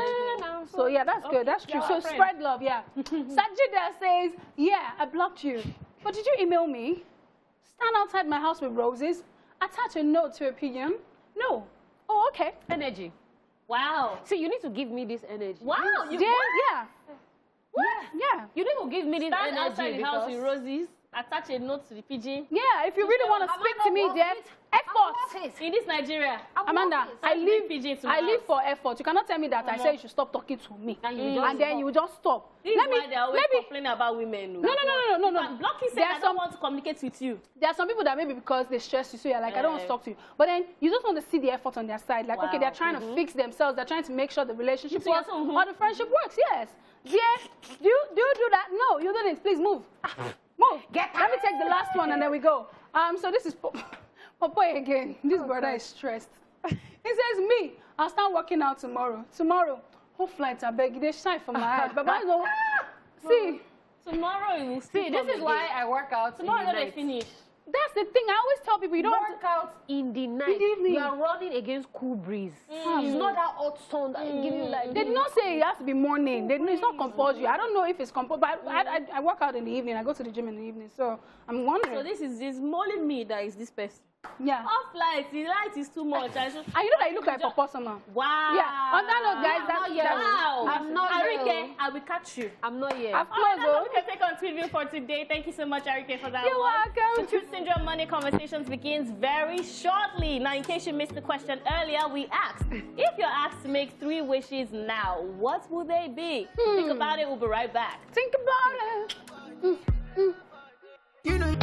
So yeah, that's good. That's true. So spread love, yeah. Sajida says, yeah, I blocked you. But did you email me? Stand outside my house with roses? Attach a note to a pigeon? No. Oh, okay. Energy. Wow. See, you need to give me this energy. Wow. Yeah. What? Yeah. You need to give me this energy. Stand outside the house with roses. Attach a note to the pigeon. Yeah, if you really want to speak to me, there, effort. In this Nigeria, Amanda, I live for effort. You cannot tell me that I say you should stop talking to me, and then you just stop. This is why they always complain about women. No. Blocking says I don't want to communicate with you. There are some people that maybe because they stress you, so you're like, I don't want to talk to you. But then you just want to see the effort on their side. Like, okay, they're trying to fix themselves. They're trying to make sure the relationship works or the friendship works. Yes. Dear, do you do that? No, you didn't. Please move. Move. Let me take the last one and then we go. So this is Popo again. This brother is stressed. He says, me, I'll start working out tomorrow. Tomorrow, whole flights are begging. They shine from my head. But I know. See. Tomorrow you will see. This is why I work out. Tomorrow they finish. That's the thing. I always tell people you don't work out in the night. In the evening. You are running against cool breeze. It's not that hot sun that give you like. They did not say it has to be morning. It's not compulsory. I don't know if it's compulsory, but I work out in the evening. I go to the gym in the evening. So I'm wondering. So this is molling me that is this person. Yeah. Off light. The light is too much. And you know that you look like Papa Sama. Wow. Yeah. On that note, guys, I'm not Ariiyike, Okay, I will catch you. I'm not here. I've All right, closed. that's all we can take on preview for today. Thank you so much, Ariiyike, for that You're one. welcome. The Truth Syndrome Money Conversations begins very shortly. Now, in case you missed the question earlier, we asked, if you're asked to make 3 wishes now, what will they be? Think about it. We'll be right back. Think about it. You know.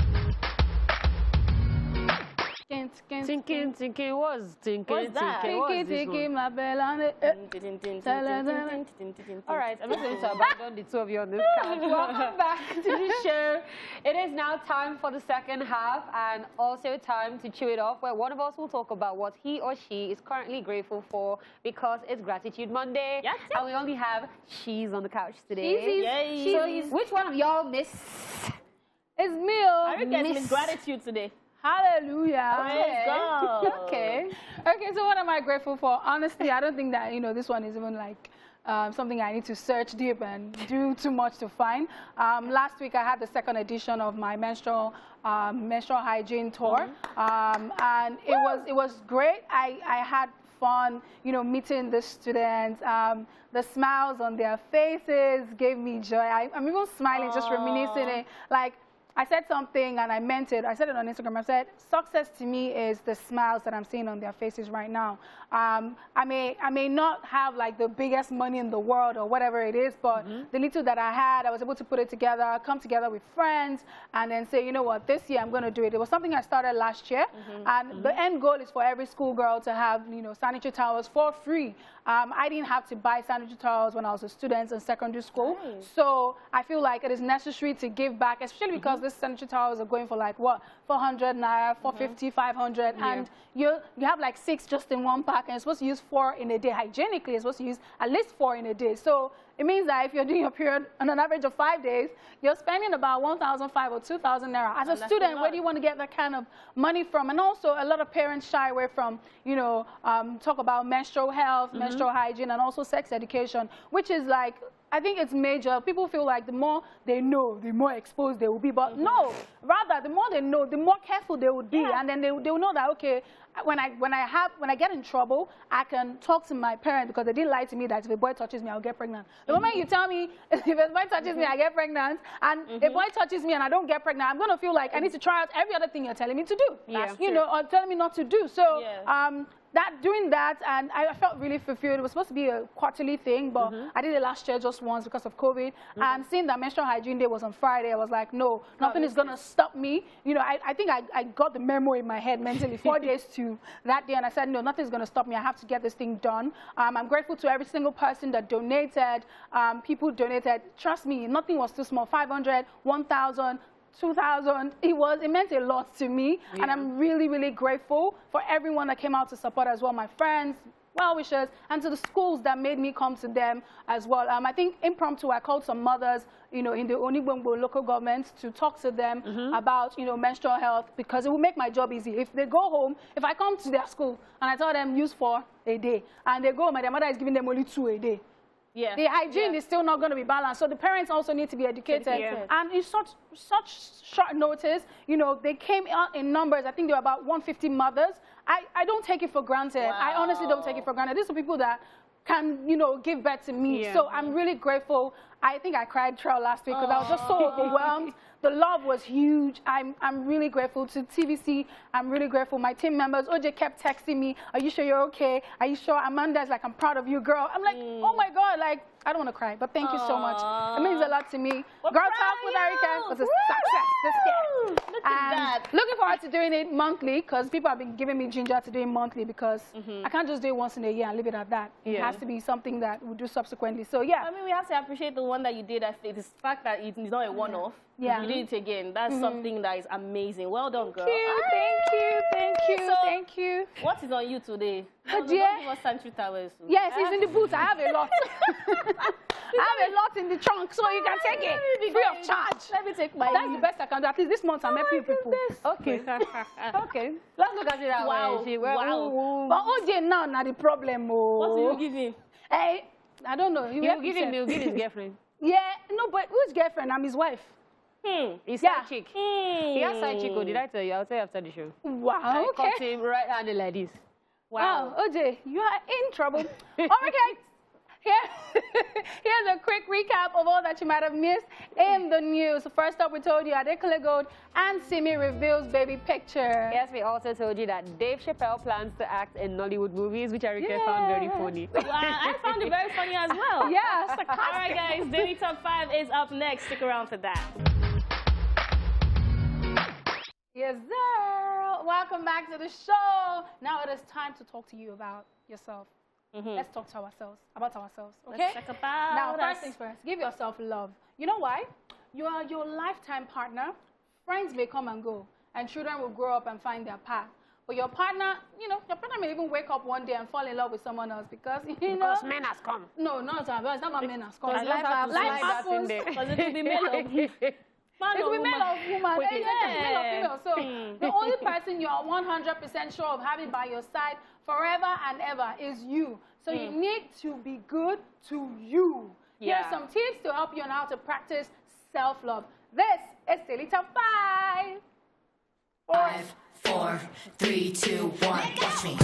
Thinking, what's thinking? What's that? Thinking, my bell on it. All right, I'm not going to abandon the two of you on this couch. Welcome back to the show. It is now time for the second half and also time to chew it off, where one of us will talk about what he or she is currently grateful for because it's Gratitude Monday. Yes. And we only have she's on the couch today. Yay. So which one of y'all miss? It's me. Oh. Ariiyike has gratitude today. Hallelujah. Praise God. Okay. Okay, so what am I grateful for? Honestly, I don't think that, this one is even like something I need to search deep and do too much to find. Last week, I had the second edition of my menstrual hygiene tour. And it was great. I had fun, meeting the students. The smiles on their faces gave me joy. I'm even smiling, just reminiscing it. Like, I said something and I meant it. I said it on Instagram. I said, success to me is the smiles that I'm seeing on their faces right now. I may not have like the biggest money in the world or whatever it is, but the little that I had, I was able to put it together, come together with friends, and then say, you know what, this year I'm going to do it. It was something I started last year, and the end goal is for every schoolgirl to have, sanitary towels for free. I didn't have to buy sanitary towels when I was a student in secondary school, so I feel like it is necessary to give back, especially because these sanitary towels are going for like what, 400 naira, 450, 500, and you have like 6 just in one pack, and you're supposed to use 4 in a day. Hygienically, you're supposed to use at least 4 in a day. So it means that if you're doing your period on an average of 5 days, you're spending about 1,500 or 2,000 naira. As a student, where do you want to get that kind of money from? And also, a lot of parents shy away from, talk about menstrual health, menstrual hygiene, and also sex education, which is like, I think it's major. People feel like the more they know, the more exposed they will be. But no, rather, the more they know, the more careful they would be. And then they will know that, okay, when I get in trouble, I can talk to my parents because they didn't lie to me that if a boy touches me, I'll get pregnant. The moment you tell me if a boy touches me, I get pregnant, and a boy touches me and I don't get pregnant, I'm going to feel like I need to try out every other thing you're telling me to do. Or telling me not to do. So doing that, and I felt really fulfilled. It was supposed to be a quarterly thing, but I did it last year just once because of COVID. And seeing that Menstrual Hygiene Day was on Friday, I was like, no, nothing is going to stop me. I think I got the memo in my head mentally 4 days to that day, and I said, no, nothing's going to stop me. I have to get this thing done. I'm grateful to every single person that donated. People donated. Trust me, nothing was too small. 500, 1,000. 2,000, it meant a lot to me, and I'm really, really grateful for everyone that came out to support as well, my friends, well-wishers, and to the schools that made me come to them as well. I think impromptu, I called some mothers, in the Onibongbo local government to talk to them about, menstrual health, because it will make my job easy. If they go home, if I come to their school and I tell them use 4 a day, and they go home and their mother is giving them only 2 a day, the hygiene is still not going to be balanced. So the parents also need to be educated. And in such short notice, they came out in numbers. I think there were about 150 mothers. I don't take it for granted. I honestly don't take it for granted. These are people that can, give birth to me. So I'm really grateful. I think I cried trail last week because I was just so overwhelmed. The love was huge. I'm really grateful to TVC. I'm really grateful. My team members, OJ kept texting me, are you sure you're okay? Are you sure? Amanda's like, I'm proud of you, girl. I'm like, oh my God, like, I don't want to cry, but thank you so much. It means a lot to me. Girl Talk with Ariiyike was a success this year. Look at that. Looking forward to doing it monthly because people have been giving me ginger to do it monthly because I can't just do it once in a year and leave it at that. It has to be something that we'll do subsequently. So yeah. I mean, we have to appreciate the one that you did. The fact that it's not a one-off. You did it again. That's something that is amazing. Well done, girl. Thank you. What is on you today? Don't give us sanitary towels. Yes, it's in the boots. I have a lot. I have a lot in the trunk, so you can take it free of charge. Let me take my. That's the best I can do. At least this month I'm helping people. Okay. Okay. Let's look at it that way. Wow. But OJ now, not the problem. What will you give him? Hey, I don't know. He'll give his girlfriend. Yeah, no, but who's girlfriend? I'm his wife. He's side chick. He has side chick. Did I tell you? I'll tell you after the show. Wow, okay. I caught him right-handed like this. Wow, OJ, you are in trouble. Okay, here's a quick quick recap of all that you might have missed in the news. First up, we told you Ariiyike Gold and Simi reveals baby picture. Yes, we also told you that Dave Chappelle plans to act in Nollywood movies, which Ariiyike found very funny. Wow, I found it very funny as well. Yes. All right, guys, Daily Top 5 is up next. Stick around for that. Yes, sir. Welcome back to the show. Now it is time to talk to you about yourself. Let's talk to ourselves, about ourselves, okay? Let's talk about Now, first things first, give yourself love. You know why? You are your lifetime partner. Friends may come and go, and children will grow up and find their path. But your partner, you know, your partner may even wake up one day and fall in love with someone else because, Because men has come. No, not that. It's not about men has come. Life happens. Because it will be male or man It or will be male woman. or woman. Okay. Male or female. So the only person you are 100% sure of having by your side forever and ever is you. So you need to be good to you. Here are some tips to help you on how to practice self-love. This is Daily Top 5. 5, 4, 3, 2, 1. Watch me.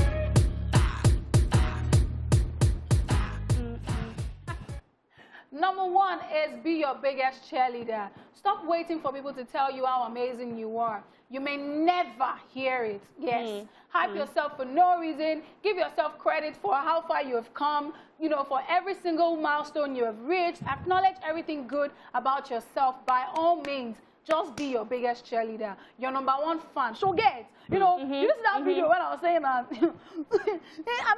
Number 1 is be your biggest cheerleader. Stop waiting for people to tell you how amazing you are. You may never hear it. Yes. Hype yourself for no reason. Give yourself credit for how far you have come, you know, for every single milestone you have reached. Acknowledge everything good about yourself by all means. Just be your biggest cheerleader. Your number 1 fan. So get, you know, you see that video when I was saying that, am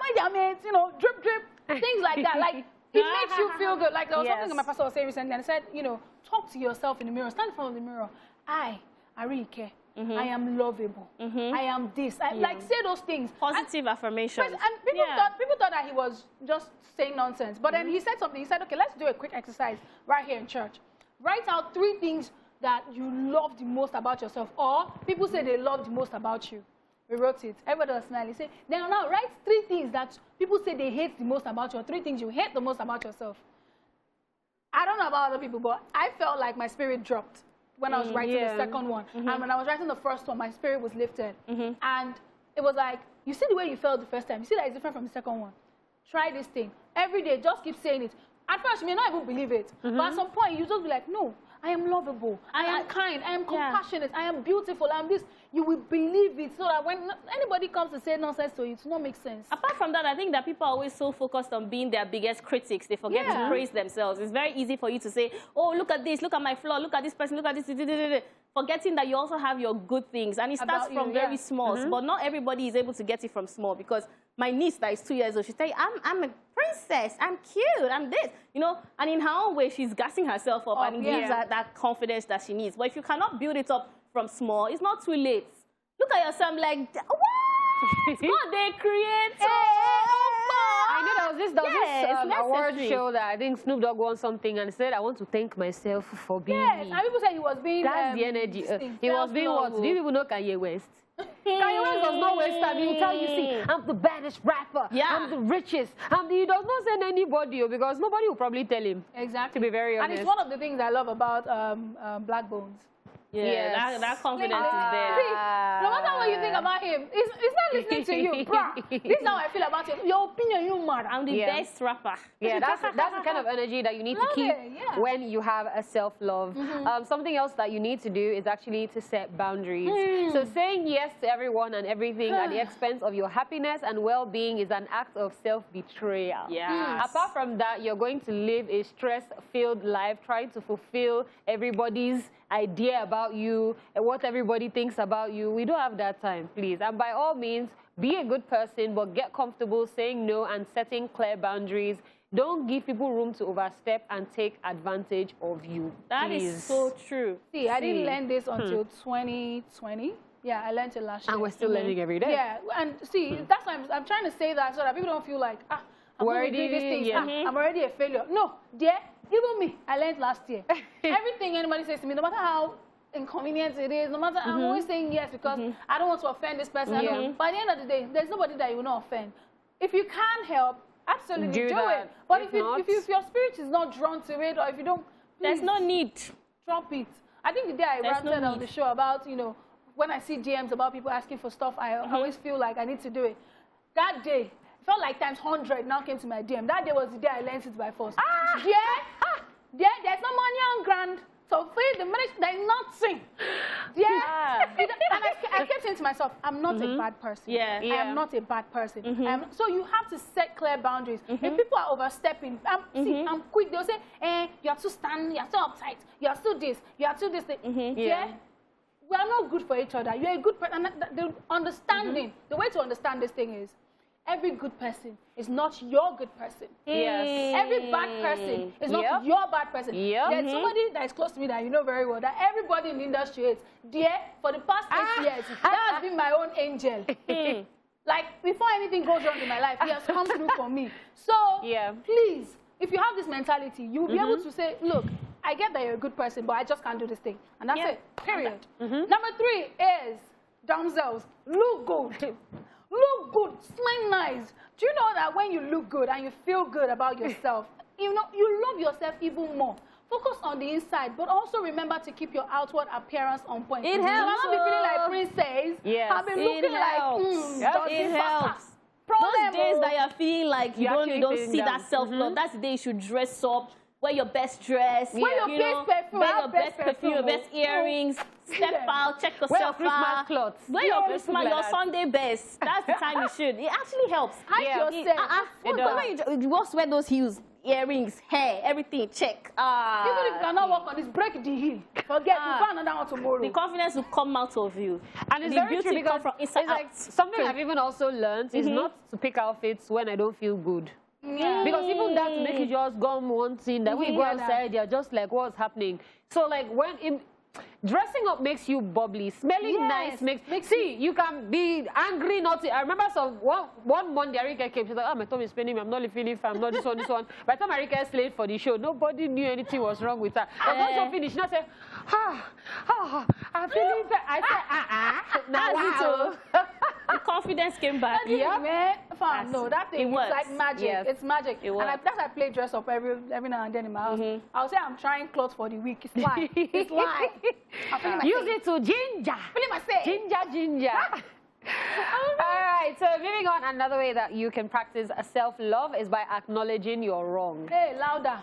I your mate? You know, drip, drip, things like that. Like, it makes you feel good. Like, there was something that my pastor was saying recently, and he said, you know, talk to yourself in the mirror. Stand in front of the mirror. I, Ariiyike, I am lovable. I am this. Like, say those things. Positive affirmations. And people thought that he was just saying nonsense. But then he said something. He said, okay, let's do a quick exercise right here in church. Write out 3 things that you love the most about yourself, or people say they love the most about you. We wrote it. Everybody was smiling. Say, now write 3 things that people say they hate the most about you, or 3 things you hate the most about yourself. I don't know about other people, but I felt like my spirit dropped when I was writing the second one. And when I was writing the first one, my spirit was lifted. And it was like, you see the way you felt the first time. You see that it's different from the second one. Try this thing. Every day, just keep saying it. At first, you may not even believe it. But at some point, you just be like, no, I am lovable. I am kind. I am compassionate. I am beautiful. I am this. You will believe it so that when anybody comes to say nonsense to you, it will not make sense. Apart from that, I think that people are always so focused on being their biggest critics. They forget to praise themselves. It's very easy for you to say, oh, look at this. Look at my flaw. Look at this person. Look at this. Forgetting that you also have your good things. And it starts from very small. But not everybody is able to get it from small, because my niece that is 2 years old, she say, I'm a princess, I'm cute, I'm this, you know, and in her own way, she's gassing herself up and gives her that confidence that she needs. But if you cannot build it up from small, it's not too late. Look at yourself like, what? God, they create. I know there was this award show that I think Snoop Dogg won something and said, I want to thank myself for being me. And people said he was being... That's the energy. He was being what? Do you even know Kanye West? Kanye West does not waste time. He will tell you, see, I'm the baddest rapper. I'm the richest. He does not send anybody, because nobody will probably tell him. Exactly. To be very honest. And it's one of the things I love about Black Bones. Yeah, that confidence is there. See, no matter what you think about him, he's not listening to you, bruh. This is how I feel about him. Your opinion, you matter. I'm the best rapper. Yeah, that's the kind of energy that you need to keep when you have a self-love. Something else that you need to do is actually to set boundaries. So saying yes to everyone and everything at the expense of your happiness and well-being is an act of self-betrayal. Apart from that, you're going to live a stress-filled life trying to fulfill everybody's idea about you and what everybody thinks about you. We don't have that time, please. And by all means, be a good person, but get comfortable saying no and setting clear boundaries. Don't give people room to overstep and take advantage of you. That is so true. See, I didn't learn this until 2020. Yeah, I learned it last year. And we're still learning every day. Yeah, and see, that's why I'm trying to say that so that people don't feel like, I'm going to do these things. I'm already a failure. No, dear. Even me, I learned last year. Everything anybody says to me, no matter how inconvenient it is, no matter, I'm always saying yes because I don't want to offend this person. By the end of the day, there's nobody that you will not offend. If you can't help, absolutely do it. But if your spirit is not drawn to it, or if you don't, there's no need. Drop it. I think the day I ranted on the show about, you know, when I see DMs about people asking for stuff, I always feel like I need to do it. That day, felt like times 100 now came to my DM. That day was the day I learned it by force. Yeah? There's no money on ground. So feed the marriage, there's nothing. Yeah. And I kept saying to myself, I'm not a bad person. Yeah. I am not a bad person. So you have to set clear boundaries. If people are overstepping, see, I'm quick. They'll say, you're too stern, you're too uptight, you're too this, you're too this. Yeah. We are not good for each other. You're a good person. The understanding, the way to understand this thing is, every good person is not your good person. Yes. Every bad person is not your bad person. There's somebody that is close to me that you know very well, that everybody in the industry hates. Dear, for the past 8 years, that has been my own angel. Like, before anything goes wrong in my life, he has come through for me. So, please, if you have this mentality, you'll be able to say, look, I get that you're a good person, but I just can't do this thing. And that's it, period. Number 3 is, damsels, look good. Look good, smell nice. Do you know that when you look good and you feel good about yourself, you love yourself even more? Focus on the inside, but also remember to keep your outward appearance on point. It helps. You not be feeling like princess. Yes, I've been looking like, it helps. Those days that you're feeling like you don't see that self-love, that's the day you should dress up, wear your best dress, wear your best perfume, wear your best perfume, your best earrings, step out, check yourself out. Wear your Christmas, your Sunday best. That's the time you should. It actually helps. Hide yourself. When you just wear those heels, earrings, hair, everything, check. Even if you cannot work on this, break the heel. Forget, you find another one tomorrow. The confidence will come out of you. And it's the very true because from inside it's like out. something I've even also learned is not to pick outfits when I don't feel good. Because even that to make you just go on one thing, that when you go outside, you're just like, what's happening? So like dressing up makes you bubbly, smelling nice makes see, you can be angry, not I remember one Monday Ariiyike came, she's like, my tummy is paining me, I'm not feeling fine, I'm not this one. By the time Ariiyike is late for the show, nobody knew anything was wrong with her. But once you finish, she not say, I'm feeling fine. I said, now the confidence came back. No, that thing is like magic. It's magic. It and that's why I play dress up every now and then in my house. I'll say I'm trying clothes for the week. It's lie. It's lie. Use it to ginger. Feeling myself. Ginger. All right, so moving on, another way that you can practice self-love is by acknowledging your wrong. Hey, louder.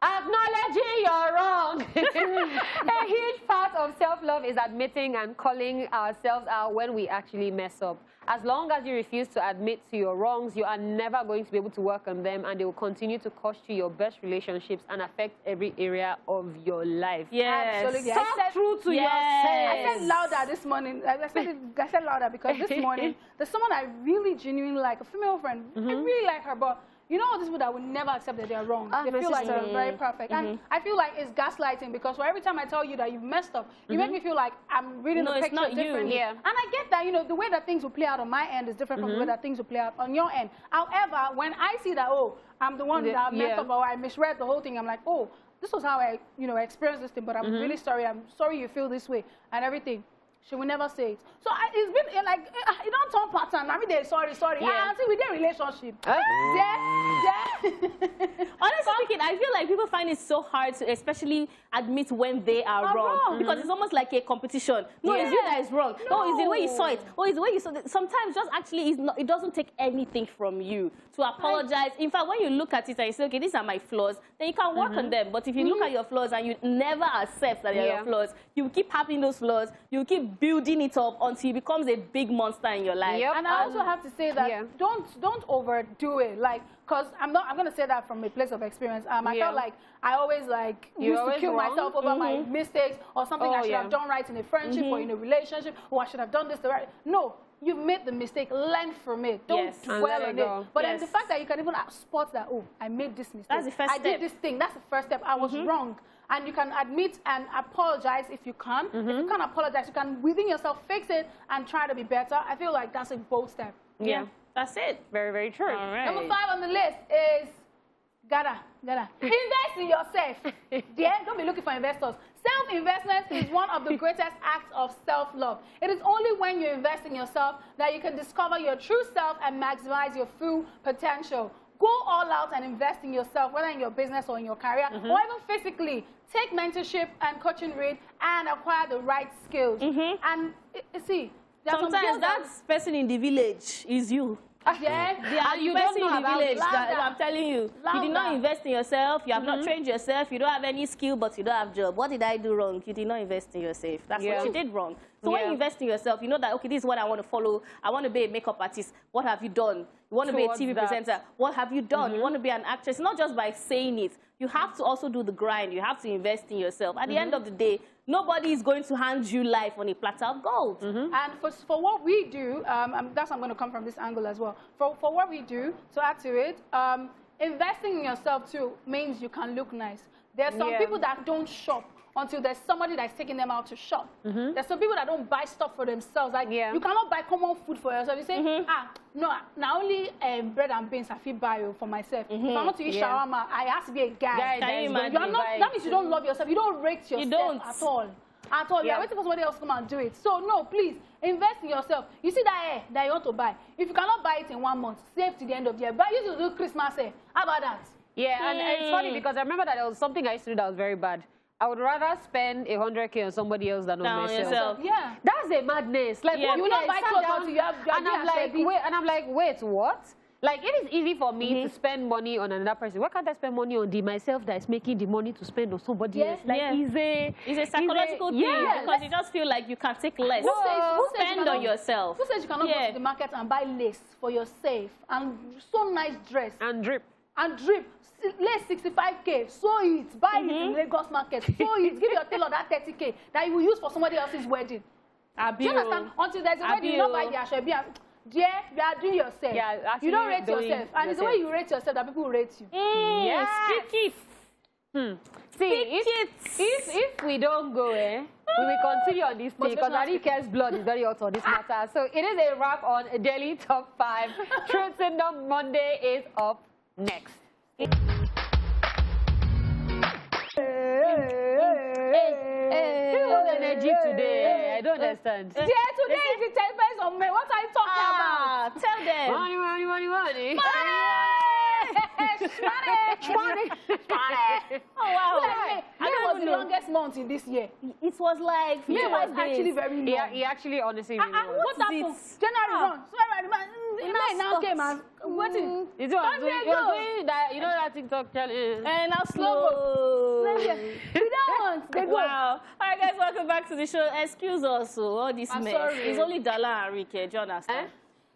Acknowledging you're wrong. A huge part of self-love is admitting and calling ourselves out when we actually mess up. As long as you refuse to admit to your wrongs, you are never going to be able to work on them, and they will continue to cost you your best relationships and affect every area of your life. Yes. Absolutely. Talk true to yourself. I said louder this morning. I said louder because this morning there's someone I really genuinely like, a female friend. I really like her, but you know, these people that would never accept that they're wrong. They feel like they're very perfect. And I feel like it's gaslighting because for every time I tell you that you've messed up, you make me feel like I'm reading the picture differently. And I get that, you know, the way that things will play out on my end is different from the way that things will play out on your end. However, when I see that, oh, I'm the one that messed up or I misread the whole thing, I'm like, oh, this was how I, experienced this thing, but I'm really sorry. I'm sorry you feel this way and everything. She will never say it. So it's been like, you don't turn pattern. I mean, they're sorry. Until we get relationship. Honestly speaking, I feel like people find it so hard to especially admit when they are wrong. Because it's almost like a competition. No, it's you that is wrong. No, it's the way you saw it. Oh, it's the way you saw it. Sometimes just actually, it doesn't take anything from you to apologize. In fact, when you look at it and you say, okay, these are my flaws, then you can work on them. But if you look at your flaws and you never accept that they're your flaws, you keep having those flaws, you keep building it up until it becomes a big monster in your life. And I also have to say that don't overdo it. Like, because I'm going to say that from a place of experience. I felt like I always used to kill myself over my mistakes or something I should have done right in a friendship or in a relationship, or I should have done this the right. No. You've made the mistake, learn from it. Don't dwell on it. But then the fact that you can even spot that, oh, I made this mistake. That's the first step. I did this thing. That's the first step. I was wrong. And you can admit and apologize if you can. If you can't apologize, you can within yourself fix it and try to be better. I feel like that's a bold step. Yeah, that's it. Very, very true. All right. Number 5 on the list is gotta invest in yourself. Don't be looking for investors. Self-investment is one of the greatest acts of self-love. It is only when you invest in yourself that you can discover your true self and maximize your full potential. Go all out and invest in yourself, whether in your business or in your career, or even physically. Take mentorship and coaching read and acquire the right skills. And see, sometimes that person in the village is you. Yeah. You don't invest in know the about village. it. I'm telling you. You did not invest in yourself. You have not trained yourself. You don't have any skill, but you don't have job. What did I do wrong? You did not invest in yourself. That's what you did wrong. So when you invest in yourself, you know that, okay, this is what I want to follow. I want to be a makeup artist. What have you done? You want to be a TV presenter. What have you done? You want to be an actress. Not just by saying it. You have to also do the grind. You have to invest in yourself. At the end of the day, nobody is going to hand you life on a platter of gold. And for what we do, that's I'm going to come from this angle as well. For what we do, to add to it, investing in yourself too means you can look nice. There are some people that don't shop until there's somebody that's taking them out to shop. There's some people that don't buy stuff for themselves. Like, you cannot buy common food for yourself. You say, no, not only bread and beans I feel buy for myself. If I want to eat shawarma, I have to be a guy. That means you don't love yourself. You don't rate yourself at all. At all. You're waiting for somebody else to come and do it. So, no, please, invest in yourself. You see that hair that you want to buy. If you cannot buy it in 1 month, save to the end of the year. But you used to do Christmas hair. How about that? Yeah, and it's funny because I remember that there was something I used to do that was very bad. I would rather spend 100K on somebody else than on myself. Yeah. That's a madness. Like, you will not buy clothes until you have and I'm like, wait, what? Like, it is easy for me to spend money on another person. Why can't I spend money on myself that is making the money to spend on somebody else? Like, it's a psychological thing because you just feel like you can take less. Who spend on yourself. Who says you cannot go to the market and buy lace for yourself and so nice dress? And drip. And drip. Lace 65K, sew it, buy it in Lagos market, sew it, give your tailor that 30K that you will use for somebody else's wedding. Do you understand? Until there's a wedding, you don't buy the ashebi. Dear, you are doing yourself. Yeah, you don't rate yourself. And it's the way you rate yourself that people rate you. Yes. Speak it. See, if we don't go, we will continue on this thing because Ariiyike's blood is very hot on this matter. So it is a wrap on Daily Top 5. Truth in the Monday is up next. Energy today. I don't understand. Today is the 10th of May. What are you talking about? Tell them. Money. Money! Oh, wow. May was the longest month in this year. It was like May was actually very long. He actually honestly really was. What happened? January run. May now came and what is you're doing that, you know that TikTok challenge. And now slow. We don't want. They go. Wow. All right, guys, welcome back to the show. Excuse us, all this mess. Sorry. It's only Daala and Ariiyike. Do you understand?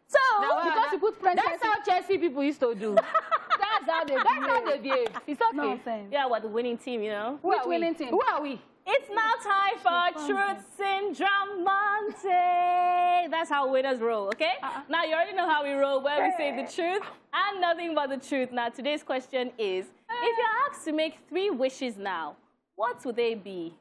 So, because you put princess... That's how Chelsea people used to do. That's how they behave. It's okay. Nonsense. Yeah, we're the winning team, you know. Which winning team? Who are we? It's now time for Truth Syndrome Monday. That's how winners roll, okay? Now, you already know how we roll, where we say the truth and nothing but the truth. Now, today's question is, if you're asked to make 3 wishes now, what would they be?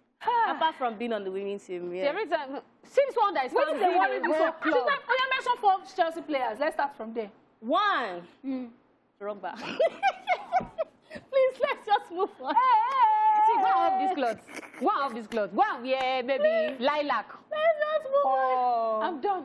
Apart from being on the winning team, Every time, since one that is what is the worry before club? You mentioned 4 Chelsea players. Let's start from there. 1. Drogba. Please, let's just move on. See, go off these clothes. Go off these clothes. Go on, maybe lilac. Let's just move on. I'm done.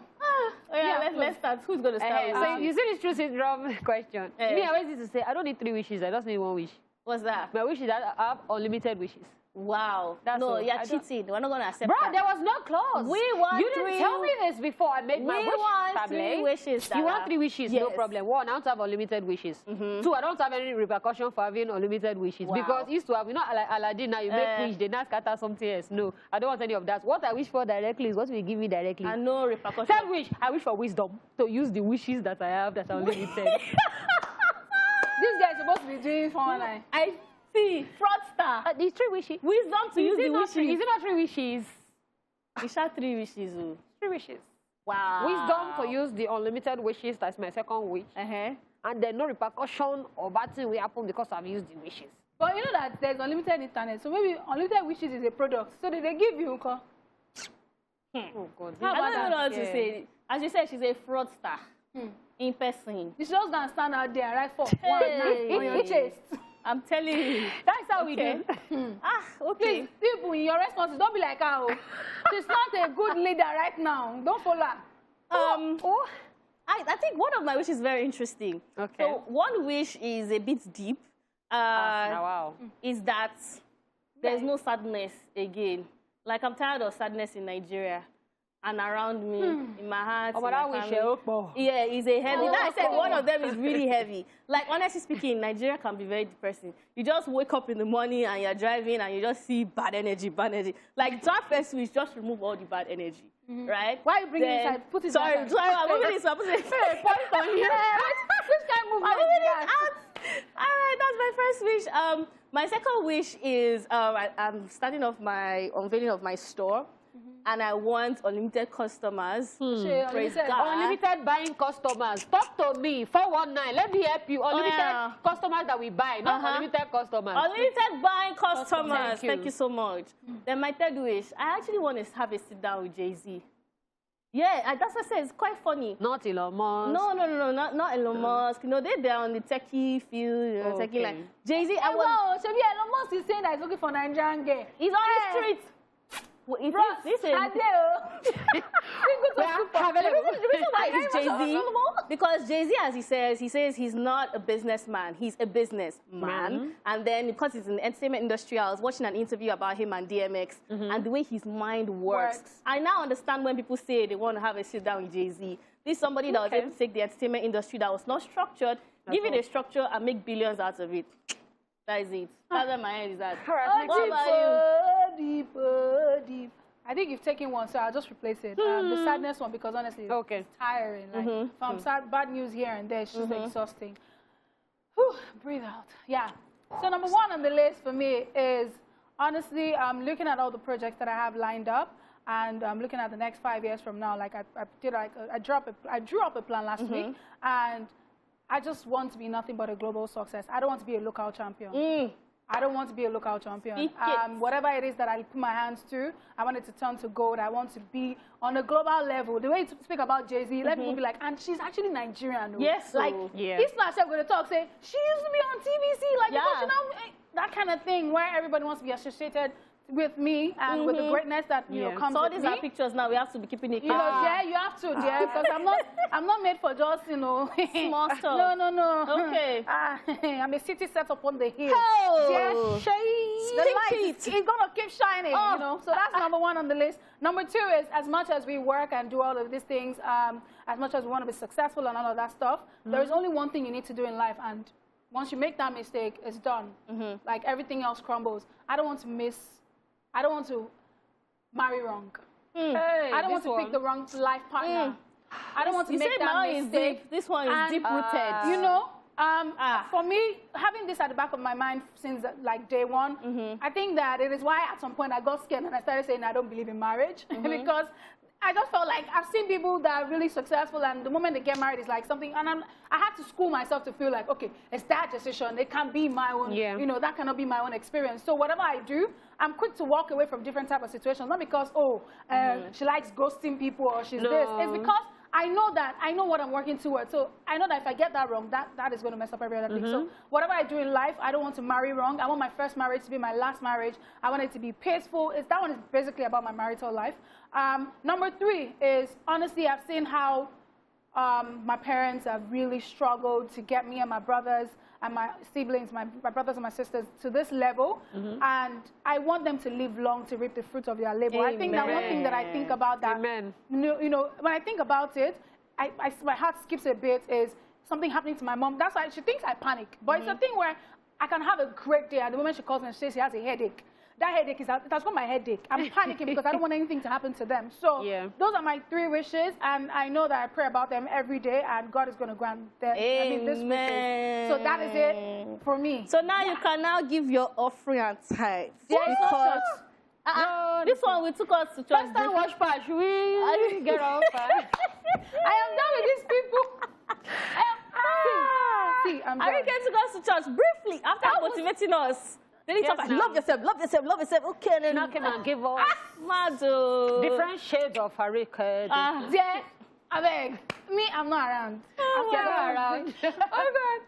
Let's start. Who's going to start? So you see this Truth Syndrome question. Me, I always used to say, I don't need 3 wishes. I just need 1 wish. What's that? My wish is that I have unlimited wishes. Wow. No, you're cheating. We're not going to accept Bro, that. there was no clause. We want You didn't tell me this before I made my wish. We want 3 wishes. You want 3 wishes, no problem. 1, I don't have unlimited wishes. 2, I don't have any repercussion for having unlimited wishes. Wow. Because used to have, you know, like Aladdin, now you make wish, they now scatter something else. No, I don't want any of that. What I wish for directly is what will give me directly. And no repercussion. 3rd wish, I wish for wisdom to use the wishes that I have that are unlimited. This guy is supposed to be doing 419. I see. Fraudster. These 3 wishes. Wisdom to use the wishes. Is it not 3 wishes? You shot 3 wishes. 3 wishes. Wow. Wisdom to use the unlimited wishes. That's my 2nd wish. And then no repercussion or bad thing will happen because I've used the wishes. But you know that there's unlimited internet, so maybe unlimited wishes is a product. So they give you, Oh, God. I don't even know what to say. As you said, she's a fraudster. In person. You should just go and stand out there, right? For 1 on your chest. I'm telling you. That's how we do. Okay. Please, people, in your responses, don't be like her. Oh. She's not a good leader right now. Don't follow her. I think one of my wishes is very interesting. Okay. So one wish is a bit deep. Wow. Is that there's no sadness again. Like, I'm tired of sadness in Nigeria. and around me, in my heart, Oh, but in I my wish family. Yeah, it's a heavy. That I said one of them is really heavy. Like, honestly speaking, Nigeria can be very depressing. You just wake up in the morning and you're driving and you just see bad energy, bad energy. Like, that first wish, just remove all the bad energy, right? Why are you bringing it inside? Put it Sorry, inside. I'm moving this. I'm moving this. Point on here. Which kind of movement I'm moving is it that? out. All right, that's my first wish. My second wish is I'm starting off my unveiling of my store. And I want unlimited customers. Praise God. Unlimited buying customers. Talk to me. 419. Let me help you. Unlimited customers that we buy, not unlimited customers. Unlimited buying customers. Thank you So much. Then my third wish, I actually want to have a sit down with Jay-Z. Yeah, that's what I said. It's quite funny. Not Elon Musk. No, not Elon Musk. You know, they're on the techie field, you know, techie line. Jay-Z, I want... Well, Elon Musk is saying that he's looking for Nigerian girl. He's on the streets. Well, listen. The reason why it's Jay-Z, because Jay-Z, as he says he's not a businessman, he's a businessman. And then because he's in the entertainment industry, I was watching an interview about him and DMX and the way his mind works. I now understand when people say they want to have a sit down with Jay-Z. This is somebody that was able to take the entertainment industry that was not structured, give it a structure and make billions out of it. That is it. That's where my head is at. What about you? Deep. I think you've taken one, so I'll just replace it. The sadness one, because honestly, it's tiring. Like, from bad news here and there, it's just exhausting. Whew, breathe out. Yeah. So number one on the list for me is, honestly, I'm looking at all the projects that I have lined up, and I'm looking at the next 5 years from now. Like I drew up a plan last week, and I just want to be nothing but a global success. I don't want to be a local champion. I don't want to be a local champion. Whatever it is that I put my hands to, I want it to turn to gold. I want to be on a global level. The way you speak about Jay-Z, let people be like, and she's actually Nigerian. Yes. Like, Esplash are going to talk, say, she used to be on TVC. Like, because, you know, that kind of thing where everybody wants to be associated with me and with the greatness that you know comes so with these me. are pictures now. We have to be keeping it. You know, yeah, you have to, because I'm not made for just small stuff. No. Okay. I'm a city set up on the hill. Oh. The light, it's gonna keep shining. You know, so that's number one on the list. Number two is, as much as we work and do all of these things, as much as we want to be successful and all of that stuff, there is only one thing you need to do in life, and once you make that mistake, it's done. Like everything else crumbles. I don't want to marry wrong. I don't want to pick the wrong life partner. I don't want to make that mistake. This one is deep-rooted. You know, for me, having this at the back of my mind since like day one, I think that it is why at some point I got scared and I started saying I don't believe in marriage because I just felt like I've seen people that are really successful, and the moment they get married, it's like something, and I had to school myself to feel like, okay, it's that decision. It can't be my own, you know, that cannot be my own experience. So whatever I do, I'm quick to walk away from different type of situations, not because, she likes ghosting people or she's this. It's because I know what I'm working towards. So I know that if I get that wrong, that is going to mess up every other thing. So whatever I do in life, I don't want to marry wrong. I want my first marriage to be my last marriage. I want it to be peaceful. That one is basically about my marital life. Number three is, honestly, I've seen how my parents have really struggled to get me and my brothers and my siblings, my brothers and my sisters, to this level. And I want them to live long to reap the fruits of their labor. I think that one thing that I think about that, you know, when I think about it, my heart skips a bit, is something happening to my mom. That's why she thinks I panic. But it's a thing where I can have a great day, and the moment she calls me and says she has a headache, that headache it has got my headache. I'm panicking because I don't want anything to happen to them. So those are my three wishes, and I know that I pray about them every day, and God is going to grant them. This wishes. So that is it for me. So now you can now give your offering and tithe. Because this one we took us to church. First time watch part, I didn't get off. I am done with these people. I'm done. Ariiyike took us to church briefly after motivating us. Then he talked about love yourself, love yourself, love yourself. Okay, then now came and give us different shades of Ariiyike. Yeah, I beg. Me, I'm not around. I'm not around. Oh, God.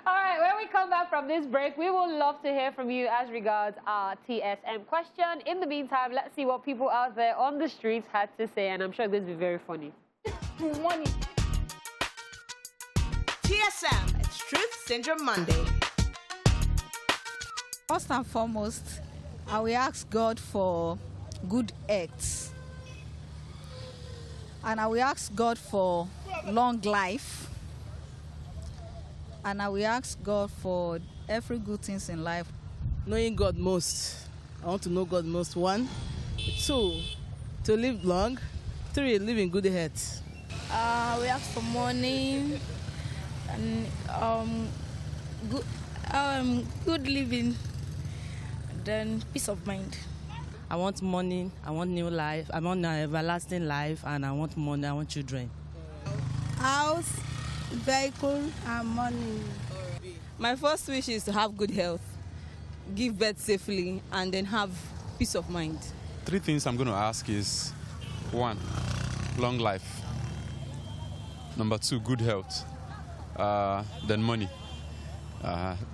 All right, when we come back from this break, we will love to hear from you as regards our TSM question. In the meantime, let's see what people out there on the streets had to say, and I'm sure this will be very funny. Money. TSM, it's Truth Syndrome Monday. First and foremost, I will ask God for good acts. And I will ask God for long life. And I will ask God for every good things in life. Knowing God most. I want to know God most. 1. 2, to live long. 3, live in good health. We ask for money and good living, and then peace of mind. I want money, I want new life, I want an everlasting life, and I want money, I want children. House, vehicle, and money. My first wish is to have good health, give birth safely, and then have peace of mind. 3 things I'm going to ask is, 1, long life. Number 2, good health. Then money.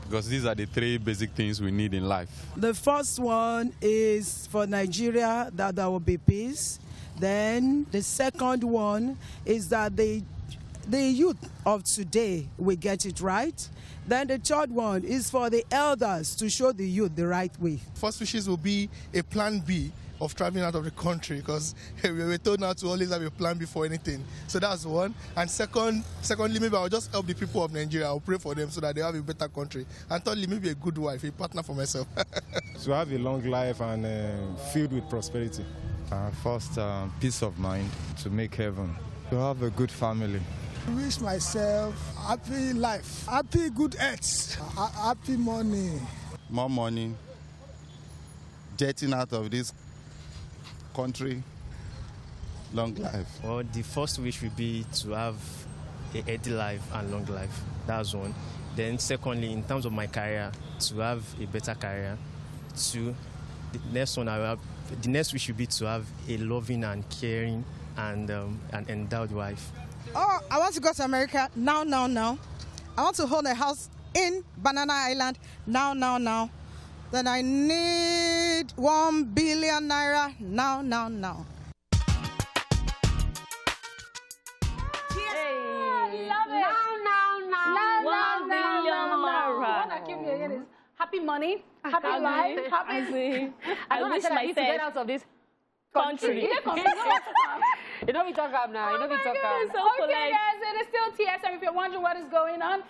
Because these are the 3 basic things we need in life. The first one is for Nigeria, that there will be peace. Then the second one is that the youth of today will get it right. Then the third one is for the elders to show the youth the right way. First wishes will be a plan B of traveling out of the country, because we were told now to always have a plan before anything. So that's one. And secondly, maybe I'll just help the people of Nigeria. I'll pray for them so that they have a better country. And thirdly, maybe a good wife, a partner for myself. To have a long life and filled with prosperity. First, peace of mind, to make heaven. To have a good family. I wish myself happy life, happy good health, happy money. More money, jetting out of this country, long life. Well, the first wish would be to have a healthy life and long life. That's one. Then secondly, in terms of my career, to have a better career. 2, the next one the next wish would be to have a loving and caring and an endowed wife. Oh, I want to go to America now. I want to hold a house in Banana Island now. Then I need 1 billion naira now. Happy money, happy life, happy. I wish myself to get out of this country. You know we talk up now. You know we talk up. Okay, guys, it is still TSM. If you're wondering what is going on,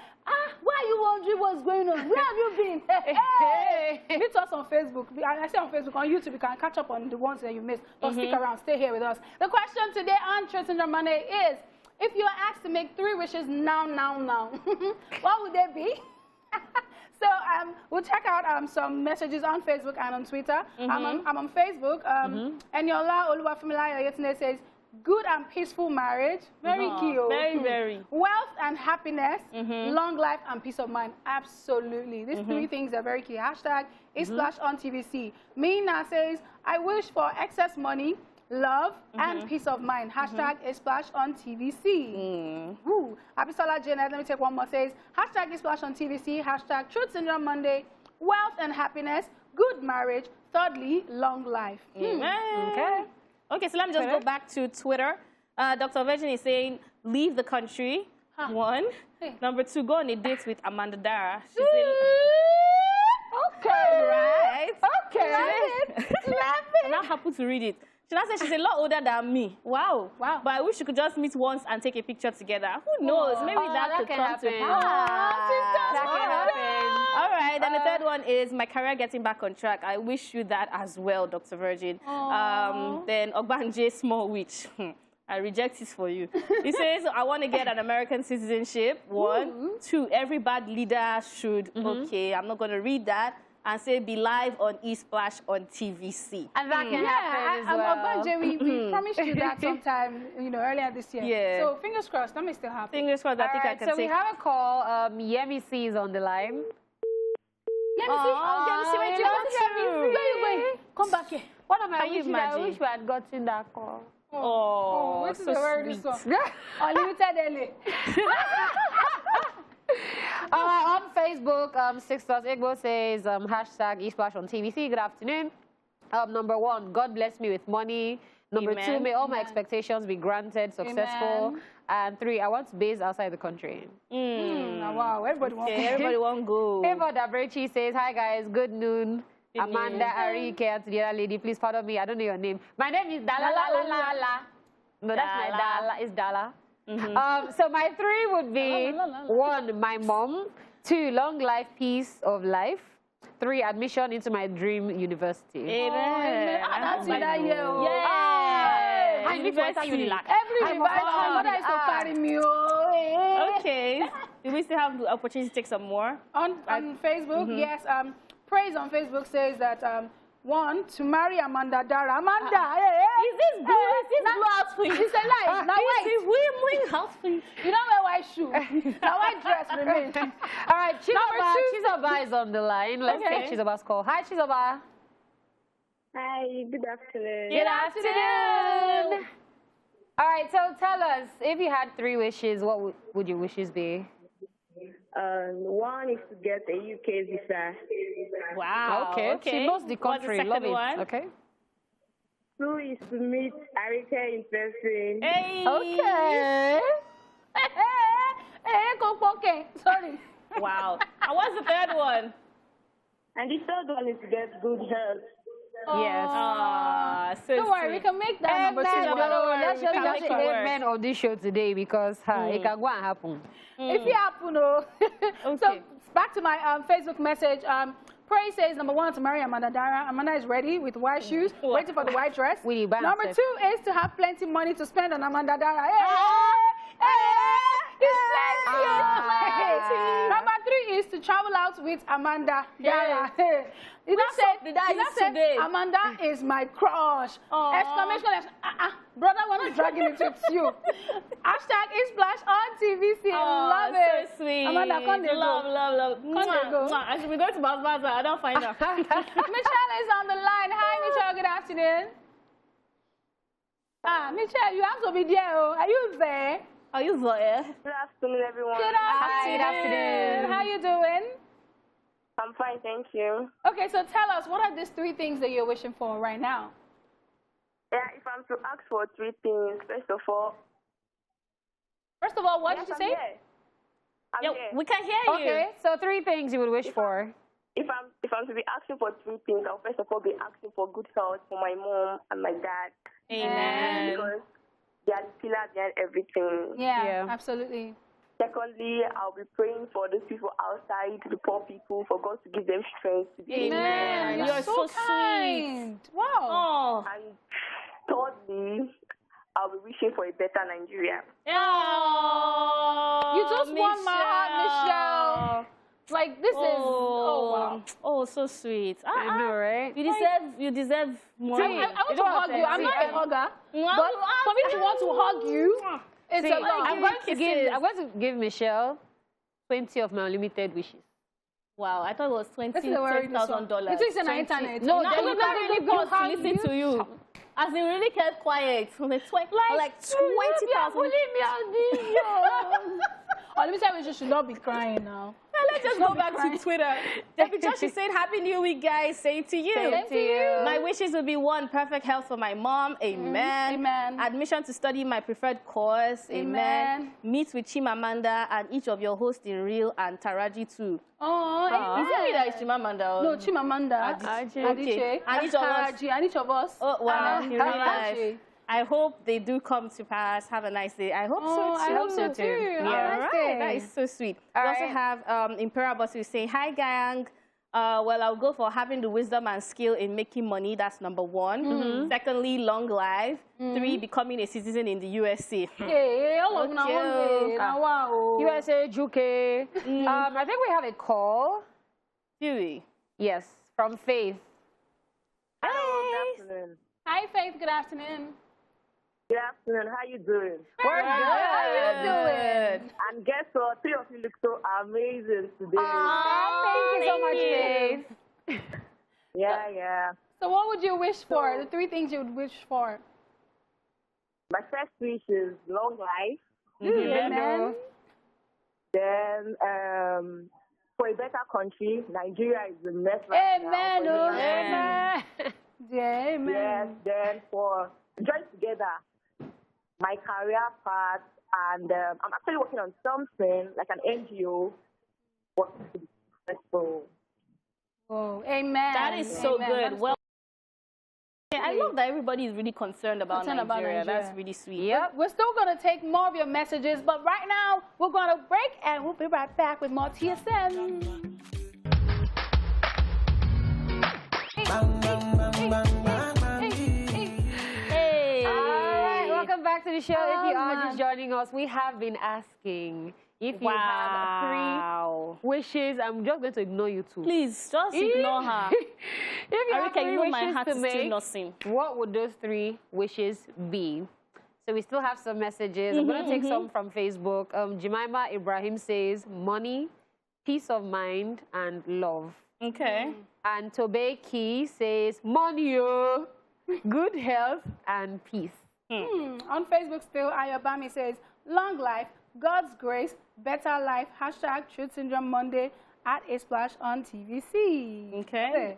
why are you wondering what's going on? Where have you been? Hey. Meet us on Facebook. I say on Facebook, on YouTube, you can catch up on the ones that you missed. But stick around, stay here with us. The question today on Truth Syndrome Monday is, if you are asked to make 3 wishes now, what would they be? So we'll check out some messages on Facebook and on Twitter. I'm on Facebook. Eniola Oluwafemilayo Yetunde says, good and peaceful marriage. Very cute. Very. Wealth and happiness, long life and peace of mind. Absolutely. These 3 things are very key. Hashtag Esplash on TVC. Mina says, I wish for excess money, love, and peace of mind. Hashtag Esplash on TVC. Abisola Janet, let me take one more, says, hashtag Esplash on TVC, hashtag Truth Syndrome Monday, wealth and happiness, good marriage, thirdly, long life. Okay, so let me just go back to Twitter. Dr. Virgin is saying, leave the country, 1. Number 2, go on a date with Amanda Daala. She's Okay. I'm not happy to read it. Should I say she's a lot older than me? Wow. But I wish you could just meet once and take a picture together. Who knows? Maybe that could come to pass. That can happen. All right. And the third one is my career getting back on track. I wish you that as well, Dr. Virgin. Then Ogbanje Small Witch. I reject this for you. He says, I want to get an American citizenship. 1. 2, every bad leader should. Okay, I'm not going to read that. And say, be live on Esplash on TVC. And that can happen as well. Ogbanje, we promised you that sometime, earlier this year. Yeah. So fingers crossed, that may still happen. Fingers crossed, I think I can so we have a call. Yemi C is on the line. Yemi C, where you going? Come back here. What am I wishing? I wish we had gotten that call. What's the word this one? Unlimited On Facebook, 6.Egbo says, hashtag Esplash on TVC. Good afternoon. Number 1, God bless me with money. Number 2, may all my expectations be granted, successful. And 3, I want to base outside the country. Wow, everybody wants to go. Everybody wants to go. Favor Dabrichi says, hi guys, good noon. Amanda, Ariiyike, and to the other lady, please pardon me, I don't know your name. My name is Daala. No, that's my Daala. It's Daala. So my 3 would be 1, my mom. 2, long life, peace of life. 3, admission into my dream university. Amen. That's that year. I need to enter Unilag. Every invite, my mother is to carry me. Okay. Do we still have the opportunity to take some more? On Facebook, yes. Praise on Facebook says that 1, to marry Amanda Dara. Amanda, Is this blue? Is this blue outfit? It's a lie. Now white. This is bling outfit. You don't wear white shoe. Now white dress remain. All right, Chizoba is on the line. Let's take Chizoba's call. Hi, Chizoba. Hi, good afternoon. Good afternoon. All right, so tell us, if you had 3 wishes, what would your wishes be? 1 is to get a UK visa. Wow. Okay. She knows the country. Love it. One? Okay. 2 is to meet Ariiyike in person. Hey. Okay. Okay. Sorry. Wow. And what's the 3rd one? And the 3rd one is to get good health. Yes. So don't worry, we can make that number 2. Let's just say amen on this show today because it can go and happen. If it happen, So back to my Facebook message. Praise says, number 1, to marry Amanda Dara. Amanda is ready with white shoes, waiting for the white dress. Number 2 is to have plenty money to spend on Amanda Dara. Number 3 is to travel out with Amanda Dara. He said, Amanda is my crush. Exclamation! Brother, we're not dragging it. It's you. Hashtag Esplash on TVC. Love it. So sweet. Amanda, come there. Love. Come there, go. I should be going to Baza. I don't find her. Michelle is on the line. Hi, Michelle. Good afternoon. Michelle, you have to be there. Are you there? Are you there? Good afternoon, everyone. Good afternoon. How you doing? I'm fine, thank you. Okay, so tell us, what are these 3 things that you're wishing for right now? Yeah, if I'm to ask for 3 things, first of all, what did you say? I'm here. We can hear you. Okay, so 3 things you would wish for. If I'm to be asking for 3 things, I'll first of all be asking for good health for my mom and my dad. Amen. Because they are the pillar behind everything. Yeah, absolutely. Secondly, I'll be praying for those people outside, the poor people, for God to give them strength to be Amen. You're so kind. Sweet. Wow. And thirdly, I'll be wishing for a better Nigeria. You just won my heart, Michelle. Like, this is, oh, so sweet. I know, right? You deserve more. I want to hug you. I'm not a hugger. But for me to want to hug you, it's a lot. I'm going to give Michelle 20 of my unlimited wishes. Wow, I thought it was $20,000. You think it's on the internet? No, they really pause to listen to you. As they really kept quiet. Like 20,000. Unlimited wishes should not be crying now. Let's just go back to Twitter. Debbie Joshi said, Happy New Week, guys. Same to you. Same to you. My wishes would be 1, perfect health for my mom. Amen. Amen. Admission to study my preferred course. Amen. Meet with Chimamanda and each of your hosts in Real and Taraji too. Oh, is it me that is Chimamanda? No, Chimamanda. Okay. And each of us. And each of us. Oh, wow. In real life. I hope they do come to pass. Have a nice day. I hope so too. I hope so too. Yeah, right. That is so sweet. We also have Imperial Boss who is saying, hi, gang. Well, I'll go for having the wisdom and skill in making money. That's number 1. Secondly, long life. 3, becoming a citizen in the USA. USA, UK. I think we have a call. Do we? Yes, from Faith. Hi. Good afternoon. Hi, Faith. Good afternoon. Good afternoon. How you doing? We're good. How you doing? And guess what? 3 of you look so amazing today. Thank you so much, Faith. Yeah. So what would you wish for? The 3 things you would wish for? My first wish is long life. Amen. Then for a better country, Nigeria is the next. Amen. Amen. Yeah, amen. Yes, then for join together my career path, and I'm actually working on something like an NGO working to be successful. Oh, amen. That is so good. Well, love that everybody is really concerned about Nigeria. That's really sweet. Yep. We're still going to take more of your messages, but right now we're going to break and we'll be right back with more TSM. Hey. All right, welcome back to the show. If you are just joining us, we have been asking if you had 3 wishes. I'm just going to ignore you two. Please, just ignore her. If you have Ariiyike, 3 you know my wishes heart to is still make, not seen. what would those 3 wishes be? So we still have some messages. I'm going to take some from Facebook. Jemima Ibrahim says money, peace of mind, and love. Okay. And Tobe Key says money, good health, and peace. On Facebook still, Ayobami says long life, God's grace, better life, hashtag Truth Syndrome Monday at Esplash on TVC. Okay.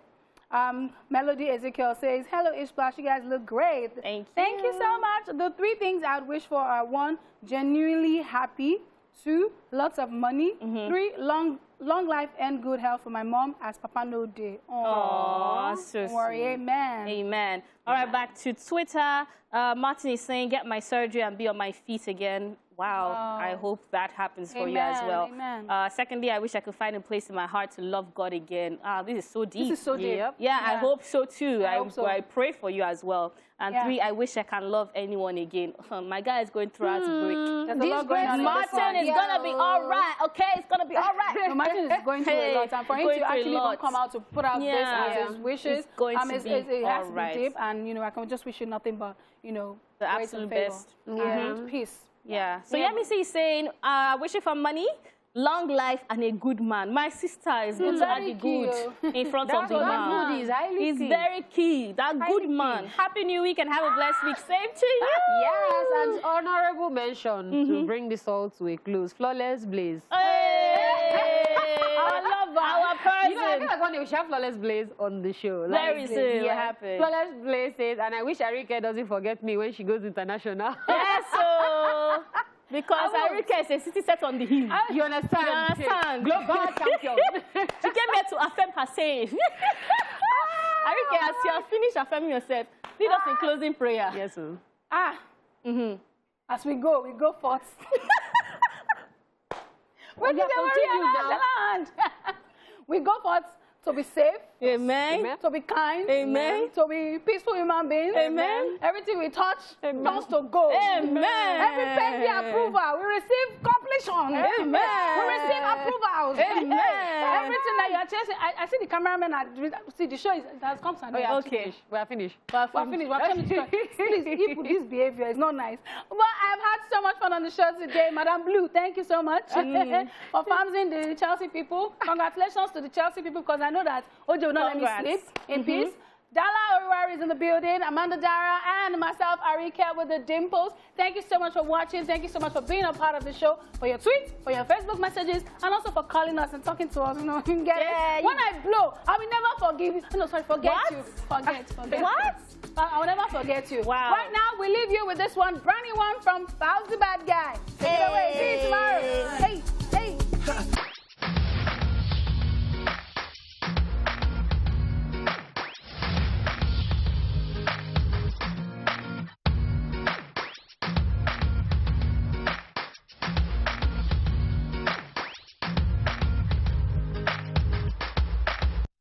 Melody Ezekiel says, hello Esplash, you guys look great. Thank you so much. The 3 things I'd wish for are 1, genuinely happy, 2, lots of money, 3, long life and good health for my mom as Papa No Day. Oh, so don't worry, amen. Amen. All right, back to Twitter. Martin is saying, get my surgery and be on my feet again. Wow, I hope that happens for you as well. Amen. Secondly, I wish I could find a place in my heart to love God again. This is so deep. This is so deep. Yeah, I hope so too. I hope so. I pray for you as well. And 3, I wish I can love anyone again. My guy is going through heartbreak. Martin is going to be all right, okay? It's going to be all right. No, Martin is going through a lot. And for him to actually even come out to put out this as his wishes, it has to be deep. And, you know, I can just wish you nothing but, you know, the absolute best. And peace. Yeah. So Yemisi is saying, wishing for money, long life, and a good man. My sister is going to add the good in front of the man. It's very key. That good man. Happy New Week and have a blessed week. Same to you. Yes, and honorable mention to bring this all to a close. Flawless Blaze. I love our person. You know, I feel like one day we should have Flawless Blaze on the show. Very soon. What happened? Flawless Blaze says, and I wish Ariiyike doesn't forget me when she goes international. Yes, so... Because Ariiyike is a city set on the hill. You understand? You understand? Global champion. She came here to affirm her saying. Ariiyike, as you have finished affirming yourself, lead us in closing prayer. Yes, sir. As we go forth. We go forth to be safe. Amen. To be kind. Amen. To be peaceful human beings. Amen. Everything we touch turns to gold. Amen. Every penny approval, we receive completion. Amen. We receive approvals. Amen. Everything that you are chasing, I see the cameraman. See the show has come to an end. Okay, we are finished. We're finished. Please, if this behavior is not nice. But I've had so much fun on the show today. Madam Blue, thank you so much for farming the Chelsea people. Congratulations to the Chelsea people, because I know that Ojo will not let me sleep in peace. Daala Oriwari is in the building, Amanda Dara, and myself, Ariiyike with the dimples. Thank you so much for watching. Thank you so much for being a part of the show, for your tweets, for your Facebook messages, and also for calling us and talking to us. You know, when I blow, I will never forgive you. No, sorry, forget you. Forget. What? I will never forget you. Wow. Right now, we leave you with this one, brand new one from Fauzi Bad Guy. Take it away. See you tomorrow. Hey.